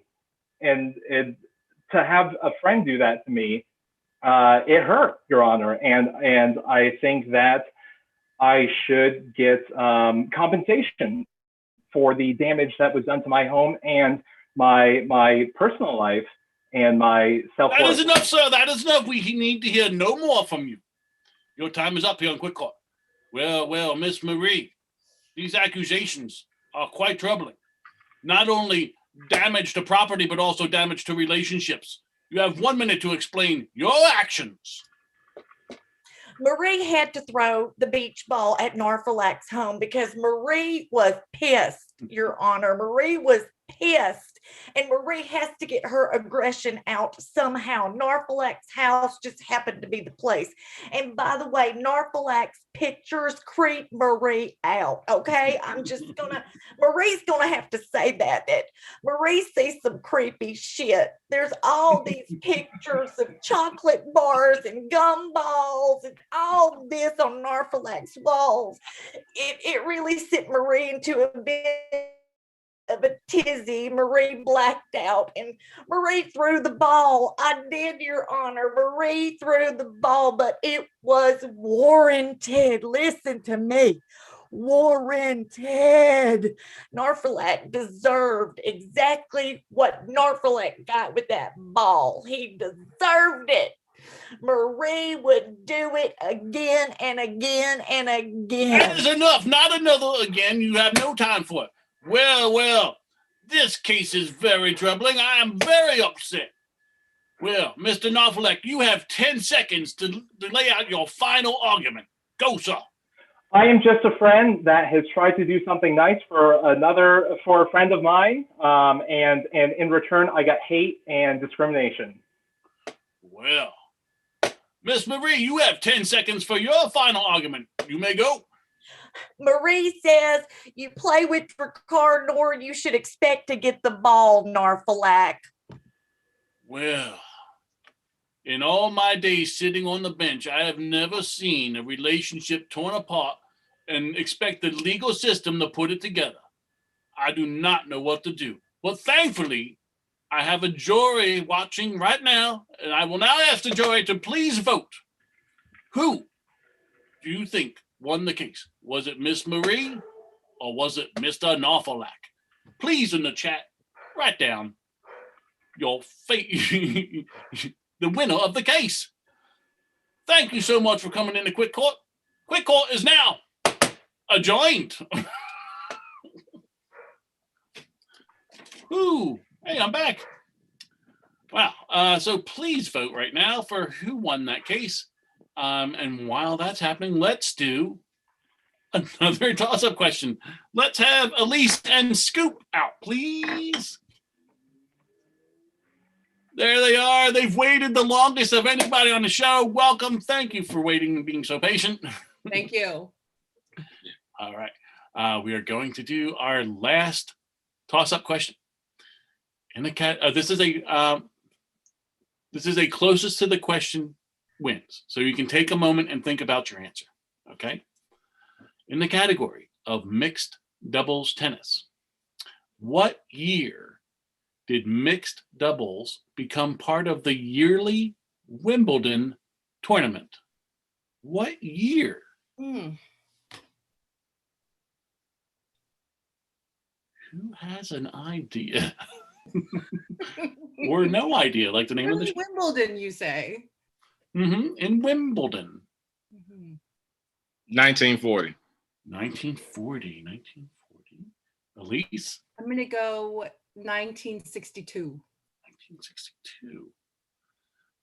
And to have a friend do that to me, it hurt, Your Honor, and I think that I should get compensation for the damage that was done to my home and my personal life and my self-worth. That is enough, sir. That is enough. We need to hear no more from you. Your time is up here on Quick Court. Well, Miss Marie, these accusations are quite troubling. Not only damage to property, but also damage to relationships. You have 1 minute to explain your actions. Marie had to throw the beach ball at Narfalak's home because Marie was pissed, Your Honor. Marie was pissed. And Marie has to get her aggression out somehow. Narfalak's house just happened to be the place. And by the way, Narfalak's pictures creep Marie out, okay? Marie's gonna have to say that Marie sees some creepy shit. There's all these pictures of chocolate bars and gumballs and all this on Narfalak's walls. It really sent Marie into a bit of a tizzy. Marie blacked out and Marie threw the ball. I did, Your Honor. Marie threw the ball, but it was warranted. Listen to me. Warranted. Narfalak deserved exactly what Narfalak got with that ball. He deserved it. Marie would do it again and again and again. That is enough. Not another again. You have no time for it. Well, this case is very troubling. I am very upset. Well, Mr. Narfalak, you have 10 seconds to lay out your final argument. Go, sir. I am just a friend that has tried to do something nice for a friend of mine, and in return, I got hate and discrimination. Well, Miss Marie, you have 10 seconds for your final argument. You may go. Marie says you play with your car, nor you should expect to get the ball, Narfalak. Well, in all my days sitting on the bench, I have never seen a relationship torn apart and expect the legal system to put it together. I do not know what to do. But thankfully, I have a jury watching right now, and I will now ask the jury to please vote. Who do you think won the case? Was it Miss Marie or was it Mr. Narfalak? Please, in the chat, write down your fate, the winner of the case. Thank you so much for coming into Quick Court. Quick Court is now adjourned. Ooh, hey, I'm back. Wow. So please vote right now for who won that case. And while that's happening, let's do another toss-up question. Let's have Elise and Scoop out, please. There they are. They've waited the longest of anybody on the show. Welcome. Thank you for waiting and being so patient. Thank you. All right. We are going to do our last toss-up question. In the this is a closest to the question wins. So you can take a moment and think about your answer. Okay. In the category of mixed doubles tennis, what year did mixed doubles become part of the yearly Wimbledon tournament? What year? Who has an idea? Or no idea, like the name of the show. Wimbledon, you say? In Wimbledon. 1940. 1940. Elise? I'm going to go 1962. 1962.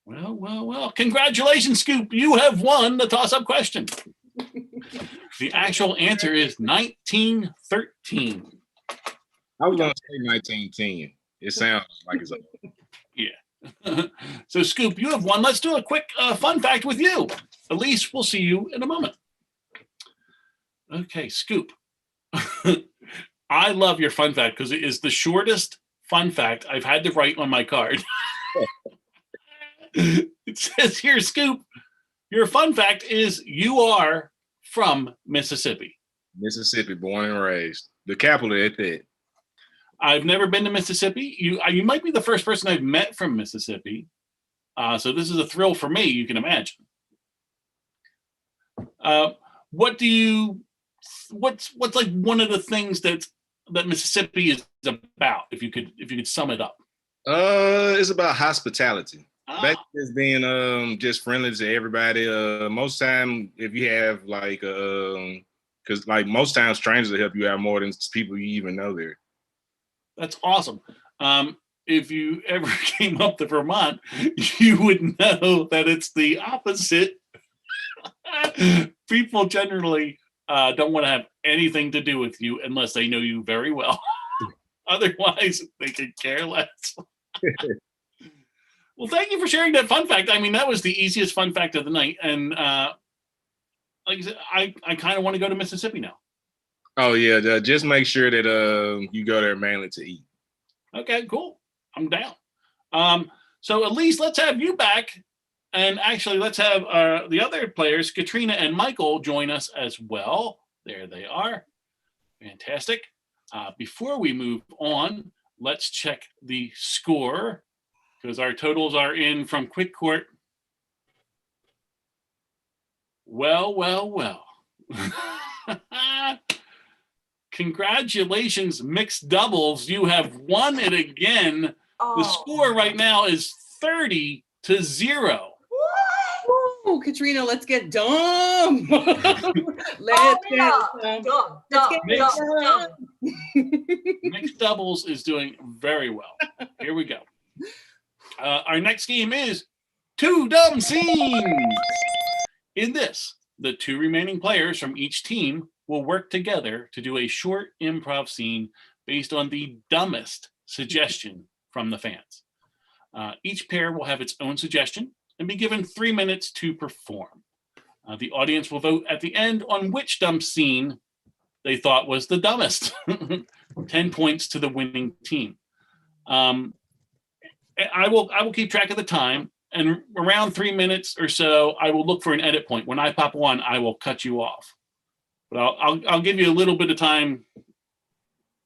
Well. Congratulations, Scoop. You have won the toss-up question. The actual answer is 1913. I was going to say 1910. It sounds like it's Yeah. So, Scoop, you have won. Let's do a quick fun fact with you. Elise, we'll see you in a moment. Okay, Scoop. I love your fun fact because it is the shortest fun fact I've had to write on my card. It says here, Scoop, your fun fact is you are from Mississippi. Mississippi, born and raised. The capital at that. I've never been to Mississippi. You might be the first person I've met from Mississippi. So this is a thrill for me, you can imagine. What's like one of the things that Mississippi is about, if you could sum it up? It's about hospitality. Ah. Basically, it's being just friendly to everybody. Most time, if you have like because like most times strangers will help you out more than people you even know there. That's awesome. If you ever came up to Vermont, you would know that it's the opposite. People generally don't want to have anything to do with you unless they know you very well. Otherwise, they could care less. Well, thank you for sharing that fun fact. I mean, that was the easiest fun fact of the night. And like I said, I kind of want to go to Mississippi now. Oh yeah, just make sure that you go there mainly to eat. Okay, cool. I'm down. So Elise, let's have you back. And actually, let's have the other players, Katrina and Michael, join us as well. There they are. Fantastic. Before we move on, let's check the score because our totals are in from Quick Court. Well. Congratulations, mixed doubles. You have won it again. The score right now is 30-0. Woo, Katrina, let's get dumb. Let's get dumb. Mixed doubles is doing very well. Here we go. Our next game is Two Dumb Scenes. In this, the two remaining players from each team will work together to do a short improv scene based on the dumbest suggestion from the fans. Each pair will have its own suggestion and be given 3 minutes to perform. The audience will vote at the end on which dumb scene they thought was the dumbest. 10 points to the winning team. I will keep track of the time, and around 3 minutes or so, I will look for an edit point. When I pop one, I will cut you off. But I'll give you a little bit of time.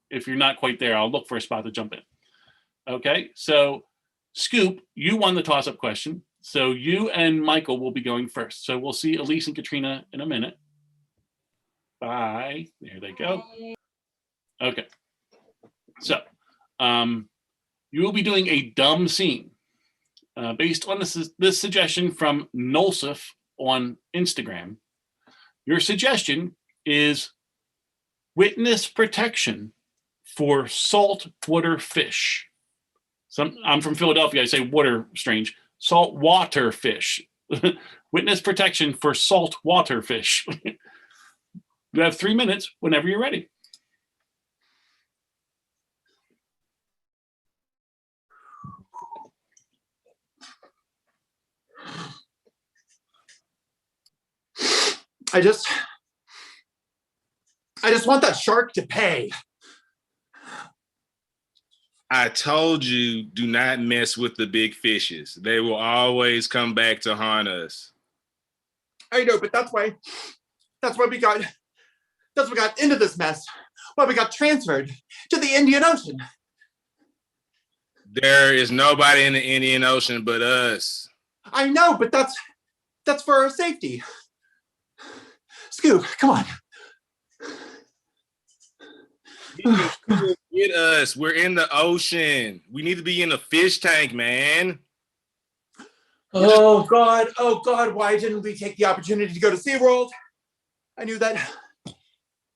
If you're not quite there, I'll look for a spot to jump in. Okay, so Scoop, you won the toss-up question. So you and Michael will be going first. So we'll see Elise and Katrina in a minute. Bye. There they go. Okay. So you will be doing a dumb scene based on this suggestion from Nolsif on Instagram. Your suggestion is witness protection for saltwater fish. I'm from Philadelphia. I say water strange. Saltwater fish. Witness protection for saltwater fish. You have 3 minutes whenever you're ready. I just want that shark to pay. I told you, do not mess with the big fishes. They will always come back to haunt us. I know, but that's why we got into this mess. Why we got transferred to the Indian Ocean. There is nobody in the Indian Ocean but us. I know, but that's for our safety. Scoop, come on. Get us. We're in the ocean. We need to be in the fish tank, man. Oh God, why didn't we take the opportunity to go to SeaWorld? I knew that.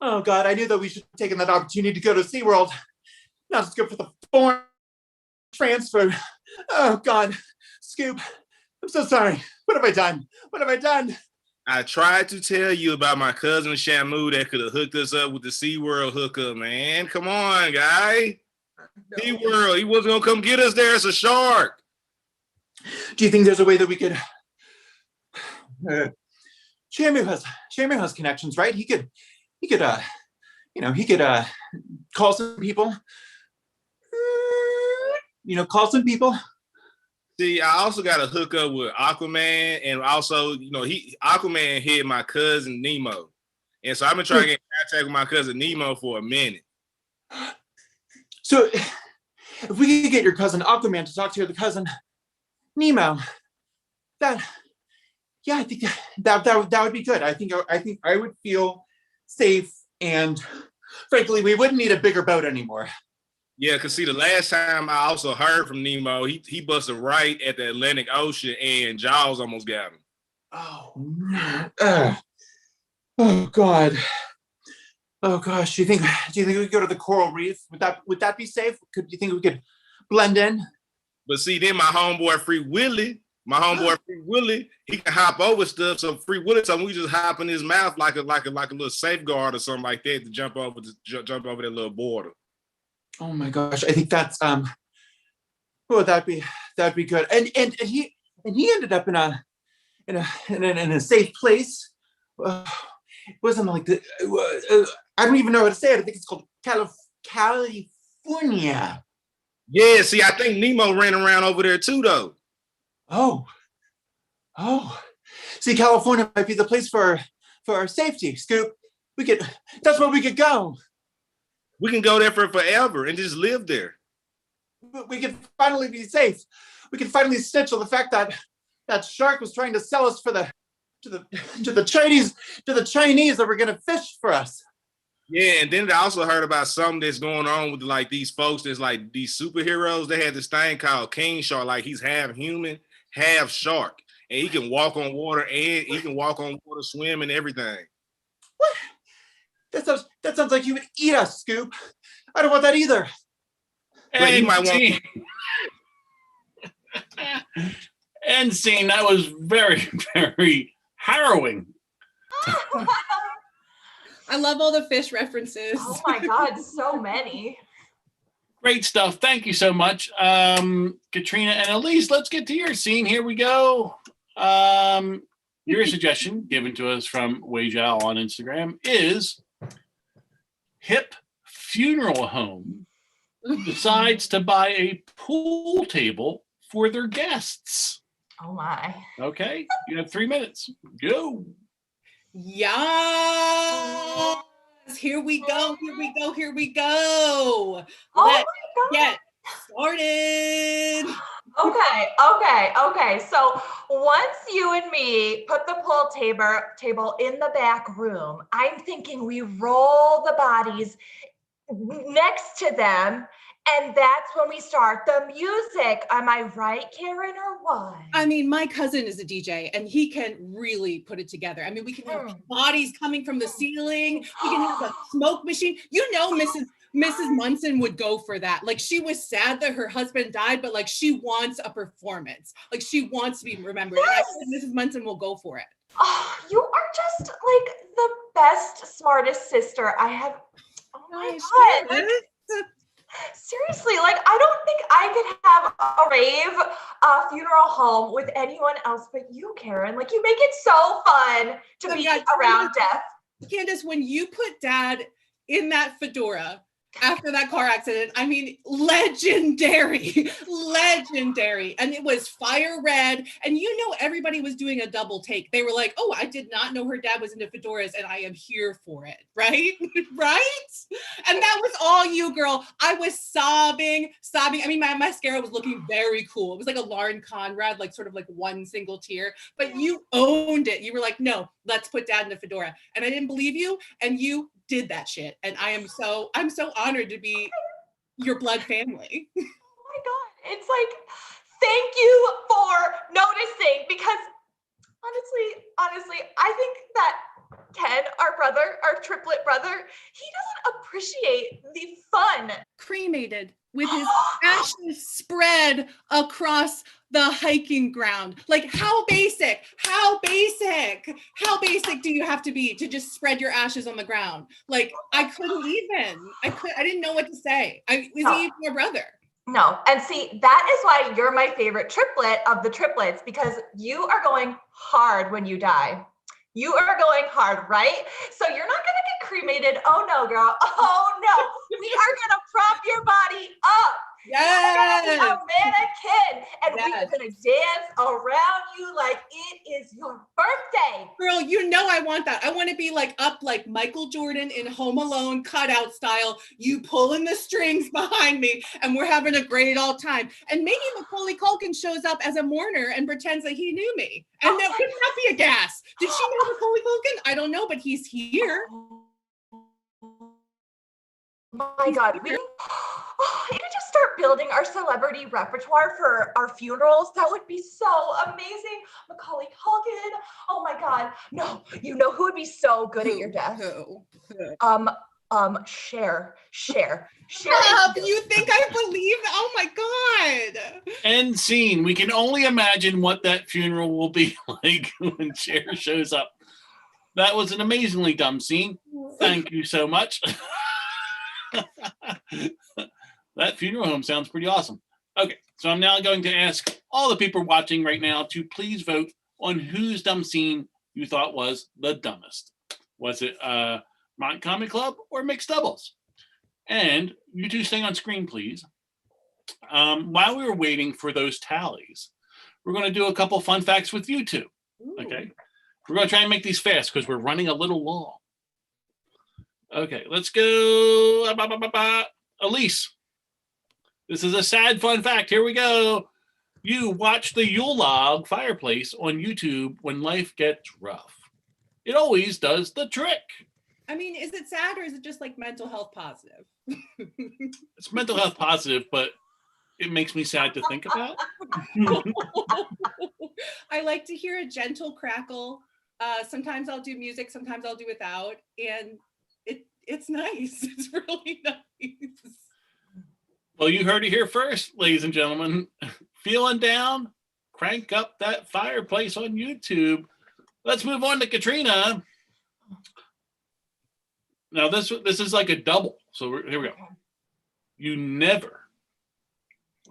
Oh God, I knew that we should have taken that opportunity to go to SeaWorld. Now it's good for the foreign transfer. Oh God, Scoop, I'm so sorry. What have I done? What have I done? I tried to tell you about my cousin Shamu that could have hooked us up with the SeaWorld hookup, man. Come on, guy. No. SeaWorld, he wasn't going to come get us there. It's a shark. Do you think there's a way that we could... Shamu has connections, right? He could call some people. Call some people. See, I also got to hook up with Aquaman, and also, Aquaman hit my cousin Nemo, and so I've been trying to get in contact with my cousin Nemo for a minute. So, if we could get your cousin Aquaman to talk to your cousin Nemo, I think that would be good. I think I would feel safe, and frankly, we wouldn't need a bigger boat anymore. Yeah, because see, the last time I also heard from Nemo, he busted right at the Atlantic Ocean and Jaws almost got him. Oh God. Oh gosh. Do you think we could go to the coral reef? Would that be safe? Do you think we could blend in? But see, then my homeboy Free Willy, he can hop over stuff. So Free Willy, so we just hop in his mouth like a little safeguard or something like that to jump over that little border. Oh my gosh, I think that's that'd be good. And he ended up in a safe place. It wasn't like the I don't even know how to say it. I think it's called California. Yeah, see, I think Nemo ran around over there too, though. Oh. See, California might be the place for our safety, Scoop. That's where we could go. We can go there for forever and just live there. We can finally be safe. We can finally snitch on the fact that that shark was trying to sell us to the Chinese that were gonna fish for us. Yeah, and then I also heard about something that's going on with like these folks that's like these superheroes. They had this thing called King Shark, like he's half human, half shark, and he can walk on water and he can walk on water, swim, and everything. What? That sounds like he would eat us, Scoop. I don't want that either. But he might want. End scene. That was very, very harrowing. I love all the fish references. Oh my God, so many. Great stuff. Thank you so much, Katrina and Elise. Let's get to your scene. Here we go. Your suggestion given to us from Weijao on Instagram is hip funeral home decides to buy a pool table for their guests. Oh my. Okay, you have 3 minutes. Go. Yes. Here we go. Oh Let's my God. get started. Okay. So once you and me put the pool table in the back room, I'm thinking we roll the bodies next to them, and that's when we start the music. Am I right, Karen, or what? I mean, my cousin is a DJ and he can really put it together. I mean, we can have bodies coming from the ceiling. We can have a smoke machine. Mrs. Munson would go for that. Like, she was sad that her husband died, but like, she wants a performance. Like, she wants to be remembered. Yes. And I think Mrs. Munson will go for it. Oh, you are just like the best, smartest sister I have. Oh my God. Seriously, like, I don't think I could have a rave funeral home with anyone else but you, Karen. Like, you make it so fun to be around death. Candace, when you put Dad in that fedora after that car accident, I mean, legendary. And it was fire red. And everybody was doing a double take. They were like, oh, I did not know her dad was into fedoras and I am here for it. Right? Right? And that was all you, girl. I was sobbing. I mean, my mascara was looking very cool. It was like a Lauren Conrad, like sort of like one single tear, but you owned it. You were like, no, let's put Dad in a fedora. And I didn't believe you. And you did that shit. And I'm so honored to be your blood family. Oh my God. It's like, thank you for noticing, because honestly, I think that Ken, our brother, our triplet brother, he doesn't appreciate the fun. Cremated with his ashes spread across the hiking ground. Like, how basic do you have to be to just spread your ashes on the ground? Like, I didn't know what to say. Is he even your brother? No. And see, that is why you're my favorite triplet of the triplets, because you are going hard when you die. You are going hard, right? So you're not going to get cremated. Oh no, girl. Oh no. We are going to prop your body up. Yes. You're gonna be a mannequin, and we're gonna dance around you like it is your birthday. Girl, you know I want that. I want to be like up like Michael Jordan in Home Alone cutout style. You pulling the strings behind me, and we're having a great old time. And maybe Macaulay Culkin shows up as a mourner and pretends that he knew me. And that wouldn't that be a gas? Did she know Macaulay Culkin? I don't know, but he's here. My God, you could just start building our celebrity repertoire for our funerals. That would be so amazing. Macaulay Culkin. Oh my God. No, you know who would be so good at your death? Who? Cher. You think I believe? Oh my God. End scene. We can only imagine what that funeral will be like when Cher shows up. That was an amazingly dumb scene. Thank you so much. That funeral home sounds pretty awesome. Okay, so I'm now going to ask all the people watching right now to please vote on whose dumb scene you thought was the dumbest. Was it Vermont Comedy Club or Mixed Doubles? And you two stay on screen, please. While we were waiting for those tallies, we're going to do a couple fun facts with you two. Okay, we're going to try and make these fast because we're running a little long. Okay, let's go. Elise, this is a sad fun fact. Here we go. You watch the Yule log fireplace on YouTube when life gets rough. It always does the trick. I mean, is it sad or is it just like mental health positive? It's mental health positive, but it makes me sad to think about. I like to hear a gentle crackle. Sometimes I'll do music, sometimes I'll do without, and it's nice. It's really nice. Well, you heard it here first, ladies and gentlemen. Feeling down? Crank up that fireplace on YouTube. Let's move on to Katrina. Now, this is like a double. So here we go. You never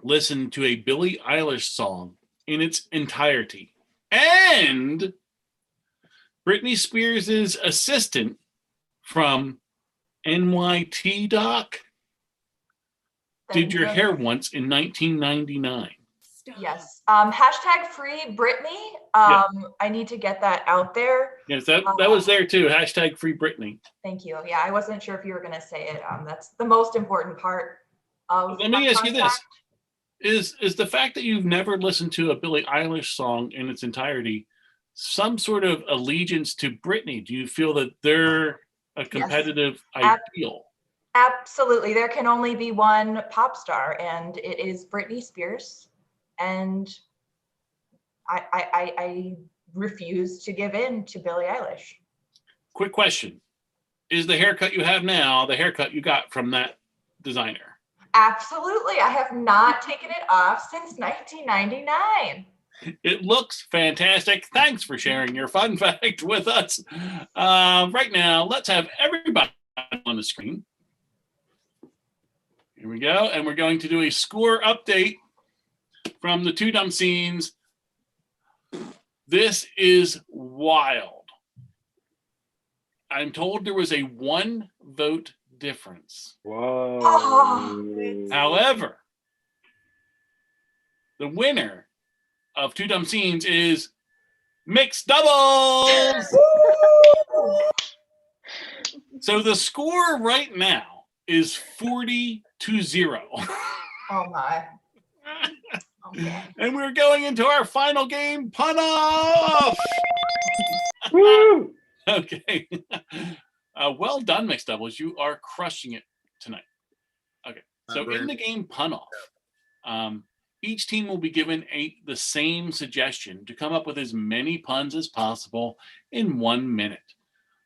listen to a Billie Eilish song in its entirety. And Britney Spears' assistant from NYT Doc did your hair once in 1999. Yes. Hashtag free Britney. I need to get that out there. Yes, that was there too. Hashtag free Britney. Thank you. Yeah, I wasn't sure if you were going to say it. That's the most important part of. Let me ask you this: is the fact that you've never listened to a Billie Eilish song in its entirety some sort of allegiance to Britney? Do you feel that they're a competitive ideal? Absolutely. There can only be one pop star, and it is Britney Spears. And I refuse to give in to Billie Eilish. Quick question. Is the haircut you have now the haircut you got from that designer? Absolutely. I have not taken it off since 1999. It looks fantastic. Thanks for sharing your fun fact with us. Right now, let's have everybody on the screen. Here we go. And we're going to do a score update from the two dumb scenes. This is wild. I'm told there was a 1 vote difference. Whoa. However, the winner of two dumb scenes is Mixed Doubles. So the score right now is 40-0. Oh my. Okay. And we're going into our final game, Pun Off. Woo! Okay. Well done, Mixed Doubles. You are crushing it tonight. Okay, so in the game Pun Off, each team will be given the same suggestion to come up with as many puns as possible in 1 minute.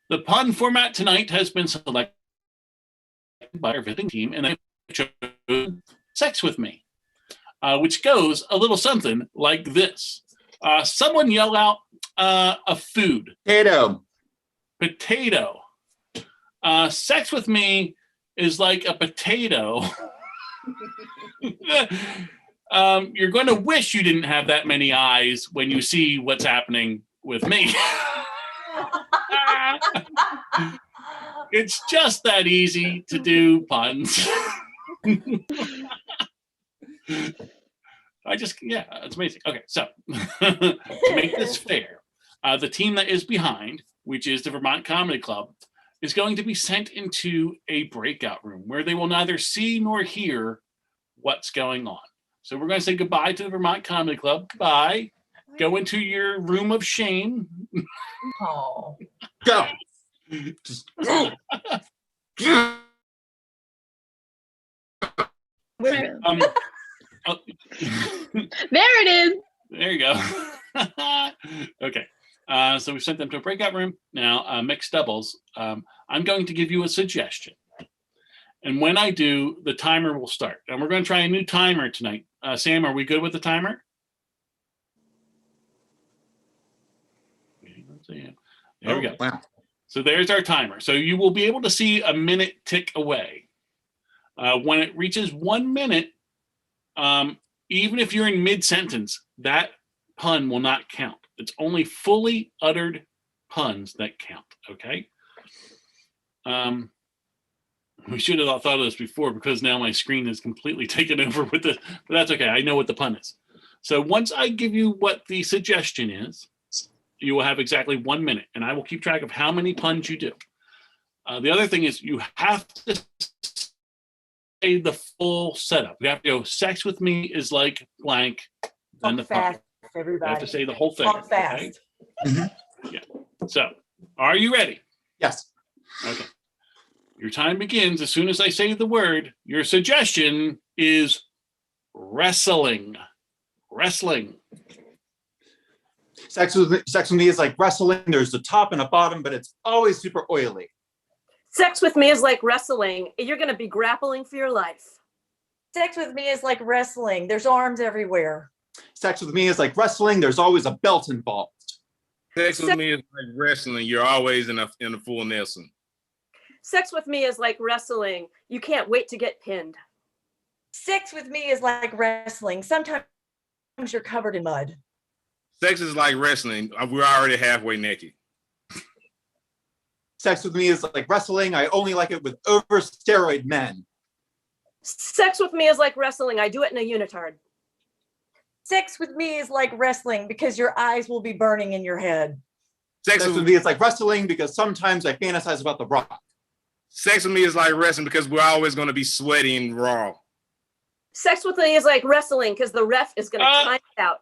The pun format tonight has been selected by our visiting team, and they chose Sex With Me, which goes a little something like this. Someone yell out a food. Potato. Sex with me is like a potato. You're going to wish you didn't have that many eyes when you see what's happening with me. It's just that easy to do puns. It's amazing. Okay, so to make this fair, the team that is behind, which is the Vermont Comedy Club, is going to be sent into a breakout room where they will neither see nor hear what's going on. So we're going to say goodbye to the Vermont Comedy Club. Bye. Go into your room of shame. Oh. Go. There it is. There you go. Okay. So we sent them to a breakout room. Now, Mixed Doubles, I'm going to give you a suggestion. And when I do, the timer will start. And we're going to try a new timer tonight. Sam, are we good with the timer? There we go. Wow. So there's our timer. So you will be able to see a minute tick away. When it reaches 1 minute, even if you're in mid-sentence, that pun will not count. It's only fully uttered puns that count, okay? We should have thought of this before because now my screen is completely taken over with it, but that's okay. I know what the pun is. So once I give you what the suggestion is, you will have exactly 1 minute, and I will keep track of how many puns you do. The other thing is you have to say the full setup. You have to go, sex with me is like blank, then the pun. Fast, everybody. You have to say the whole thing. Talk fast. Okay? Yeah. So, are you ready? Yes. Okay. Your time begins as soon as I say the word. Your suggestion is wrestling. Wrestling. Sex with me is like wrestling. There's a top and a bottom, but it's always super oily. Sex with me is like wrestling. You're going to be grappling for your life. Sex with me is like wrestling. There's arms everywhere. Sex with me is like wrestling. There's always a belt involved. Sex with me is like wrestling. You're always in a full Nelson. Sex with me is like wrestling. You can't wait to get pinned. Sex with me is like wrestling. Sometimes you're covered in mud. Sex is like wrestling. We're already halfway naked. Sex with me is like wrestling. I only like it with over steroid men. Sex with me is like wrestling. I do it in a unitard. Sex with me is like wrestling because your eyes will be burning in your head. Sex with me is like wrestling because sometimes I fantasize about The Rock. Sex with me is like wrestling because we're always going to be sweaty and raw. Sex with me is like wrestling because the ref is going to time it out.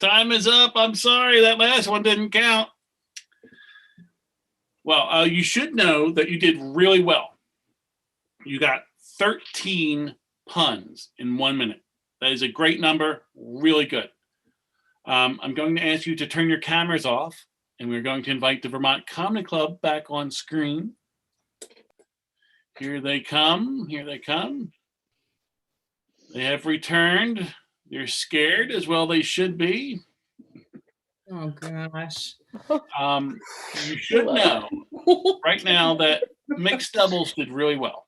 Time is up. I'm sorry. That last one didn't count. Well, you should know that you did really well. You got 13 puns in 1 minute. That is a great number. Really good. I'm going to ask you to turn your cameras off, and we're going to invite the Vermont Comedy Club back on screen. Here they come. Here they come. They have returned. They're scared, as well they should be. Oh, gosh. You should know right now that Mixed Doubles did really well.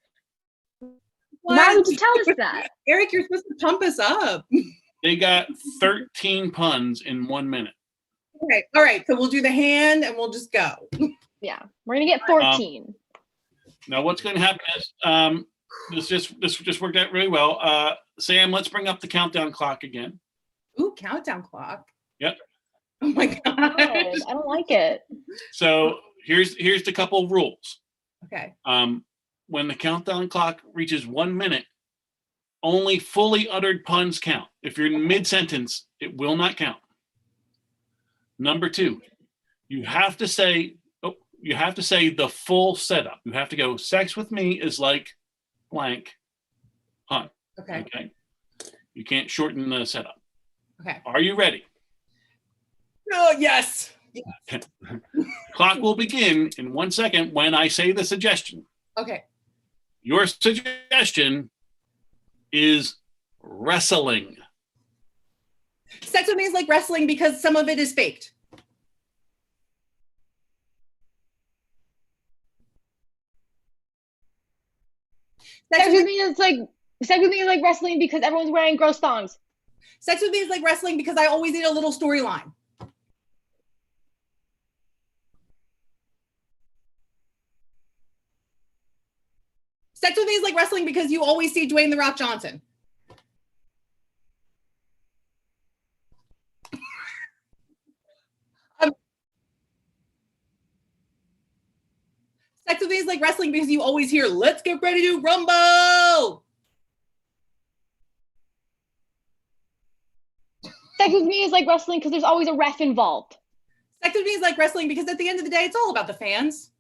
Why would you tell us that? Eric, you're supposed to pump us up. They got 13 puns in 1 minute. Okay. All right. So we'll do the hand and we'll just go. Yeah. We're going to get 14. Now what's going to happen is this just worked out really well. Sam, let's bring up the countdown clock again. Ooh, countdown clock. Yep. Oh my God. I don't like it. So here's the couple rules. Okay. When the countdown clock reaches 1 minute, only fully uttered puns count. If you're in mid-sentence, it will not count. Number two, you have to say, you have to say the full setup. You have to go, sex with me is like blank, hun. Okay. Okay. You can't shorten the setup. Okay. Are you ready? Oh, yes. Clock will begin in 1 second when I say the suggestion. Okay. Your suggestion is wrestling. Sex with me is like wrestling because some of it is faked. Sex with me is like wrestling because everyone's wearing gross thongs. Sex with me is like wrestling because I always need a little storyline. Sex with me is like wrestling because you always see Dwayne "The Rock" Johnson. Sex with me is like wrestling because you always hear, "Let's get ready to rumble." Sex with me is like wrestling because there's always a ref involved. Sex with me is like wrestling because at the end of the day, it's all about the fans.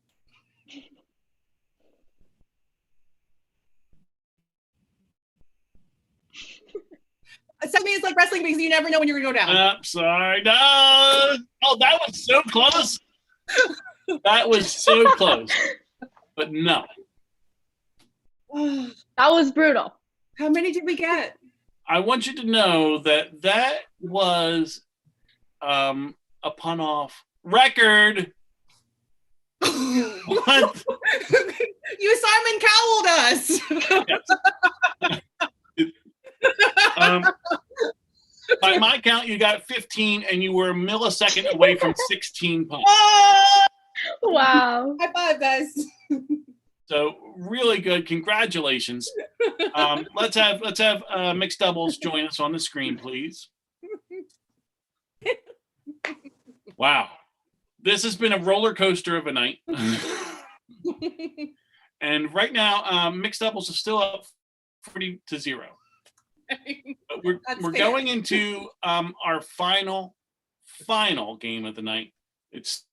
Sex with me is like wrestling because you never know when you're gonna go down. Sorry, no. Oh, that was so close. That was so close. But no. That was brutal. How many did we get? I want you to know that that was a pun off record. What? You Simon Cowelled us. By my count, you got 15, and you were a millisecond away from 16 puns. Wow. High five, guys. So really good. Congratulations. Let's have mixed doubles join us on the screen, please. Wow. This has been a roller coaster of a night. And right now, mixed doubles is still up 40-0. But we're going into our final game of the night. It's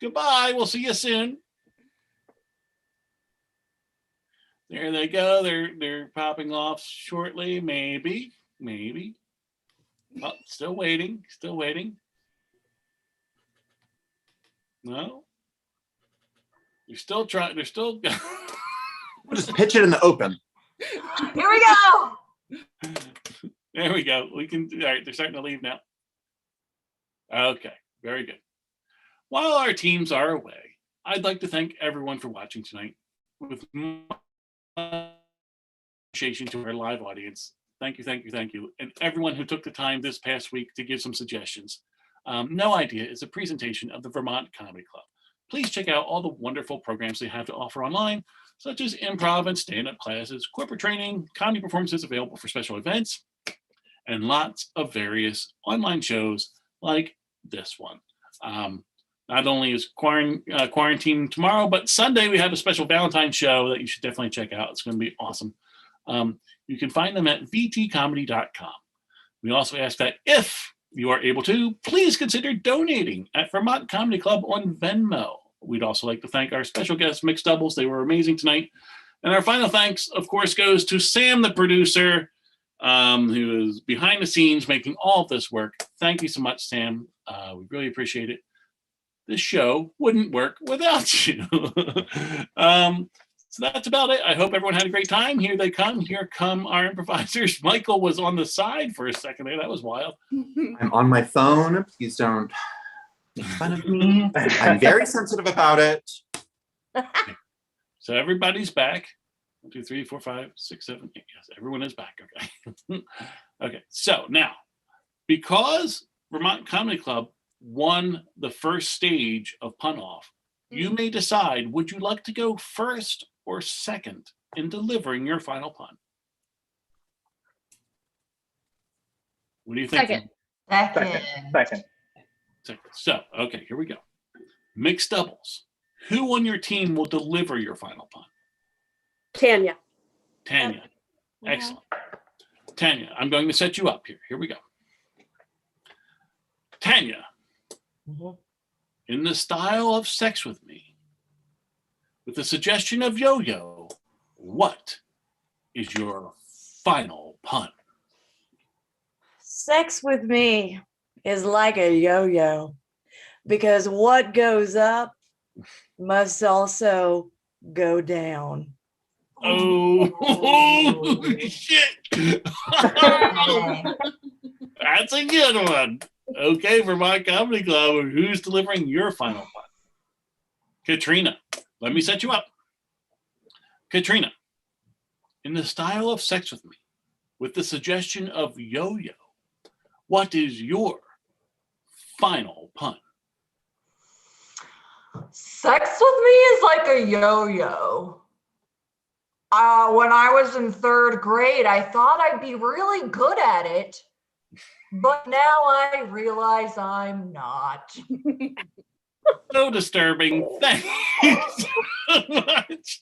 goodbye. We'll see you soon. There they go. They're popping off shortly. Maybe. Oh, still waiting. No. They're still trying. They're still. We'll just pitch it in the open. Here we go. There we go. We can. All right. They're starting to leave now. Okay. Very good. While our teams are away, I'd like to thank everyone for watching tonight. With appreciation to our live audience. Thank you. And everyone who took the time this past week to give some suggestions. No Idea is a presentation of the Vermont Comedy Club. Please check out all the wonderful programs they have to offer online, such as improv and stand-up classes, corporate training, comedy performances available for special events, and lots of various online shows like this one. Not only is quarantine tomorrow, but Sunday we have a special Valentine's show that you should definitely check out. It's going to be awesome. You can find them at vtcomedy.com. We also ask that if you are able to, please consider donating at Vermont Comedy Club on Venmo. We'd also like to thank our special guests, Mixed Doubles. They were amazing tonight. And our final thanks, of course, goes to Sam, the producer, who is behind the scenes making all of this work. Thank you so much, Sam. We really appreciate it. This show wouldn't work without you. So that's about it. I hope everyone had a great time. Here they come. Here come our improvisers. Michael was on the side for a second there. That was wild. I'm on my phone. Please don't make fun of me. I'm very sensitive about it. So everybody's back. 1, 2, 3, 4, 5, 6, 7, 8. Yes, everyone is back. Okay. Okay. So now, because Vermont Comedy Club won the first stage of Pun Off, you may decide, would you like to go first or second in delivering your final pun? What do you think? Second. So, okay, here we go. Mixed doubles. Who on your team will deliver your final pun? Tanya. Tanya. Excellent. Tanya, I'm going to set you up here. Here we go. Tanya, in the style of Sex With Me, with the suggestion of yo-yo, what is your final pun? Sex with me is like a yo-yo, because what goes up must also go down. Oh, shit. That's a good one. Okay, Vermont Comedy Club, who's delivering your final pun? Katrina, let me set you up. Katrina, in the style of Sex With Me, with the suggestion of yo-yo, what is your final pun? Sex with me is like a yo-yo. When I was in 3rd grade, I thought I'd be really good at it, but now I realize I'm not. So disturbing. Thank you so much.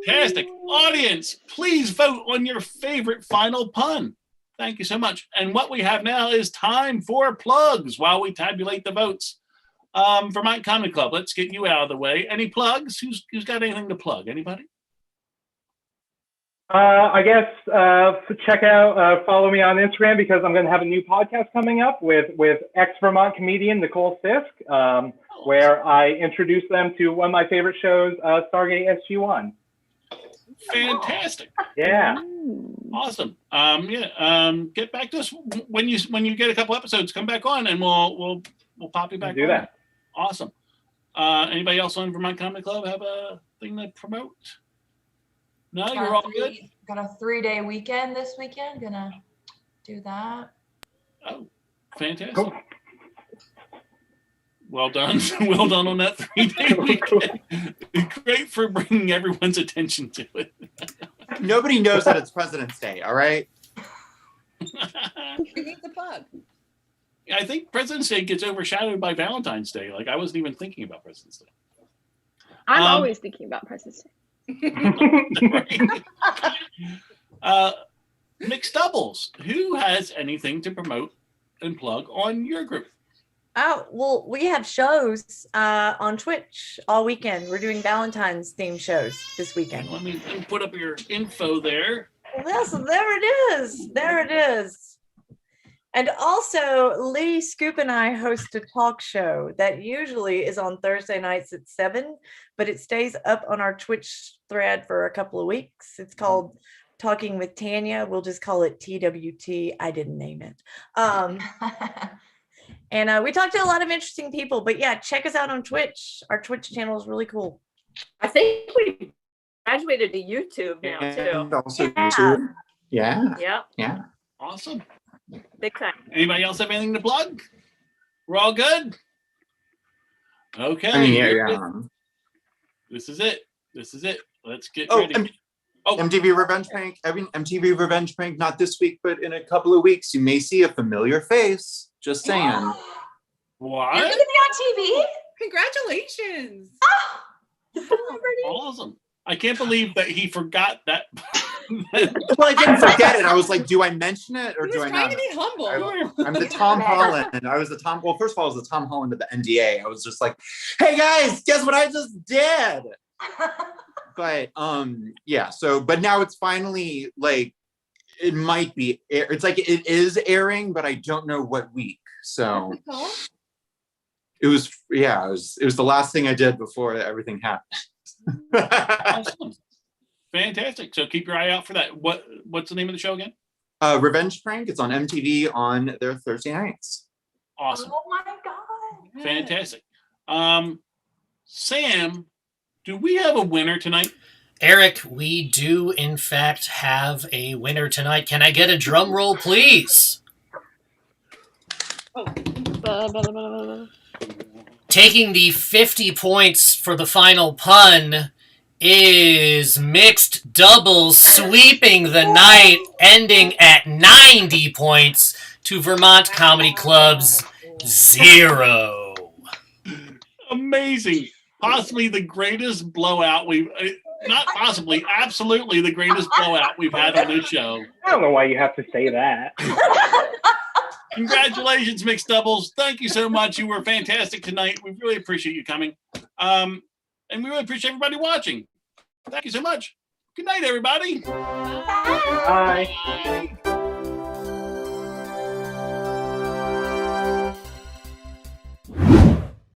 Fantastic. Audience, please vote on your favorite final pun. Thank you so much. And what we have now is time for plugs while we tabulate the votes. Vermont Comedy Club, let's get you out of the way. Any plugs? Who's got anything to plug? Anybody? I guess check out, follow me on Instagram, because I'm going to have a new podcast coming up with ex-Vermont comedian Nicole Sisk, where I introduce them to one of my favorite shows, Stargate SG-1. Fantastic. Yeah. Awesome. Get back to us when you get a couple episodes. Come back on, and we'll pop you back. Do that. Awesome. Anybody else on Vermont Comedy Club have a thing to promote? No, you're all good. Got a 3-day weekend this weekend. Gonna do that. Oh, fantastic. Cool. Well done. Well done on that 3-day weekend. Great for bringing everyone's attention to it. Nobody knows that it's President's Day, all right? We need the plug. I think President's Day gets overshadowed by Valentine's Day. Like, I wasn't even thinking about President's Day. I'm always thinking about President's Day. Mixed doubles. Who has anything to promote and plug on your group? Oh, well, we have shows on Twitch all weekend. We're doing Valentine's themed shows this weekend. Let me put up your info there. Yes, there it is. There it is. And also, Lee, Scoop, and I host a talk show that usually is on Thursday nights at 7, but it stays up on our Twitch thread for a couple of weeks. It's called Talking with Tanya. We'll just call it TWT. I didn't name it. And we talk to a lot of interesting people. But yeah, check us out on Twitch. Our Twitch channel is really cool. I think we graduated to YouTube now And too. also YouTube. Yeah. Yep, Yeah. Awesome. big time. Anybody else have anything to plug? We're all good? Okay. I mean, yeah. This is it. This is it. Let's get Oh, ready. MTV Revenge Prank. I mean, MTV Revenge Prank, not this week, but in a couple of weeks, you may see a familiar face. Just saying. You're gonna What? be on TV? Congratulations. Oh, Awesome. I can't believe that he forgot that. Well, I didn't forget it. I was like, do I mention it or He do was I trying not? to be humble. I'm the Tom Holland. I was the Tom. Well, first of all, I was the Tom Holland of the NDA. I was just like, hey guys, guess what I just did? But yeah. So, but now it's finally like, it might be. It's like it is airing, but I don't know what week. So it was. Yeah, it was the last thing I did before everything happened. Awesome. Fantastic. So keep your eye out for that. What's the name of the show again? Revenge Prank. It's on MTV on their Thursday nights. Awesome. Oh my God. Fantastic. Sam, do we have a winner tonight? Eric, we do in fact have a winner tonight. Can I get a drum roll, please? Taking the 50 points for the final pun is Mixed Doubles, sweeping the night, ending at 90 points to Vermont Comedy Club's 0. Amazing. Possibly the greatest blowout not possibly, absolutely the greatest blowout we've had on this show. I don't know why you have to say that. Congratulations, Mixed Doubles. Thank you so much. You were fantastic tonight. We really appreciate you coming. And we really appreciate everybody watching. Thank you so much. Good night, everybody. Bye. Bye.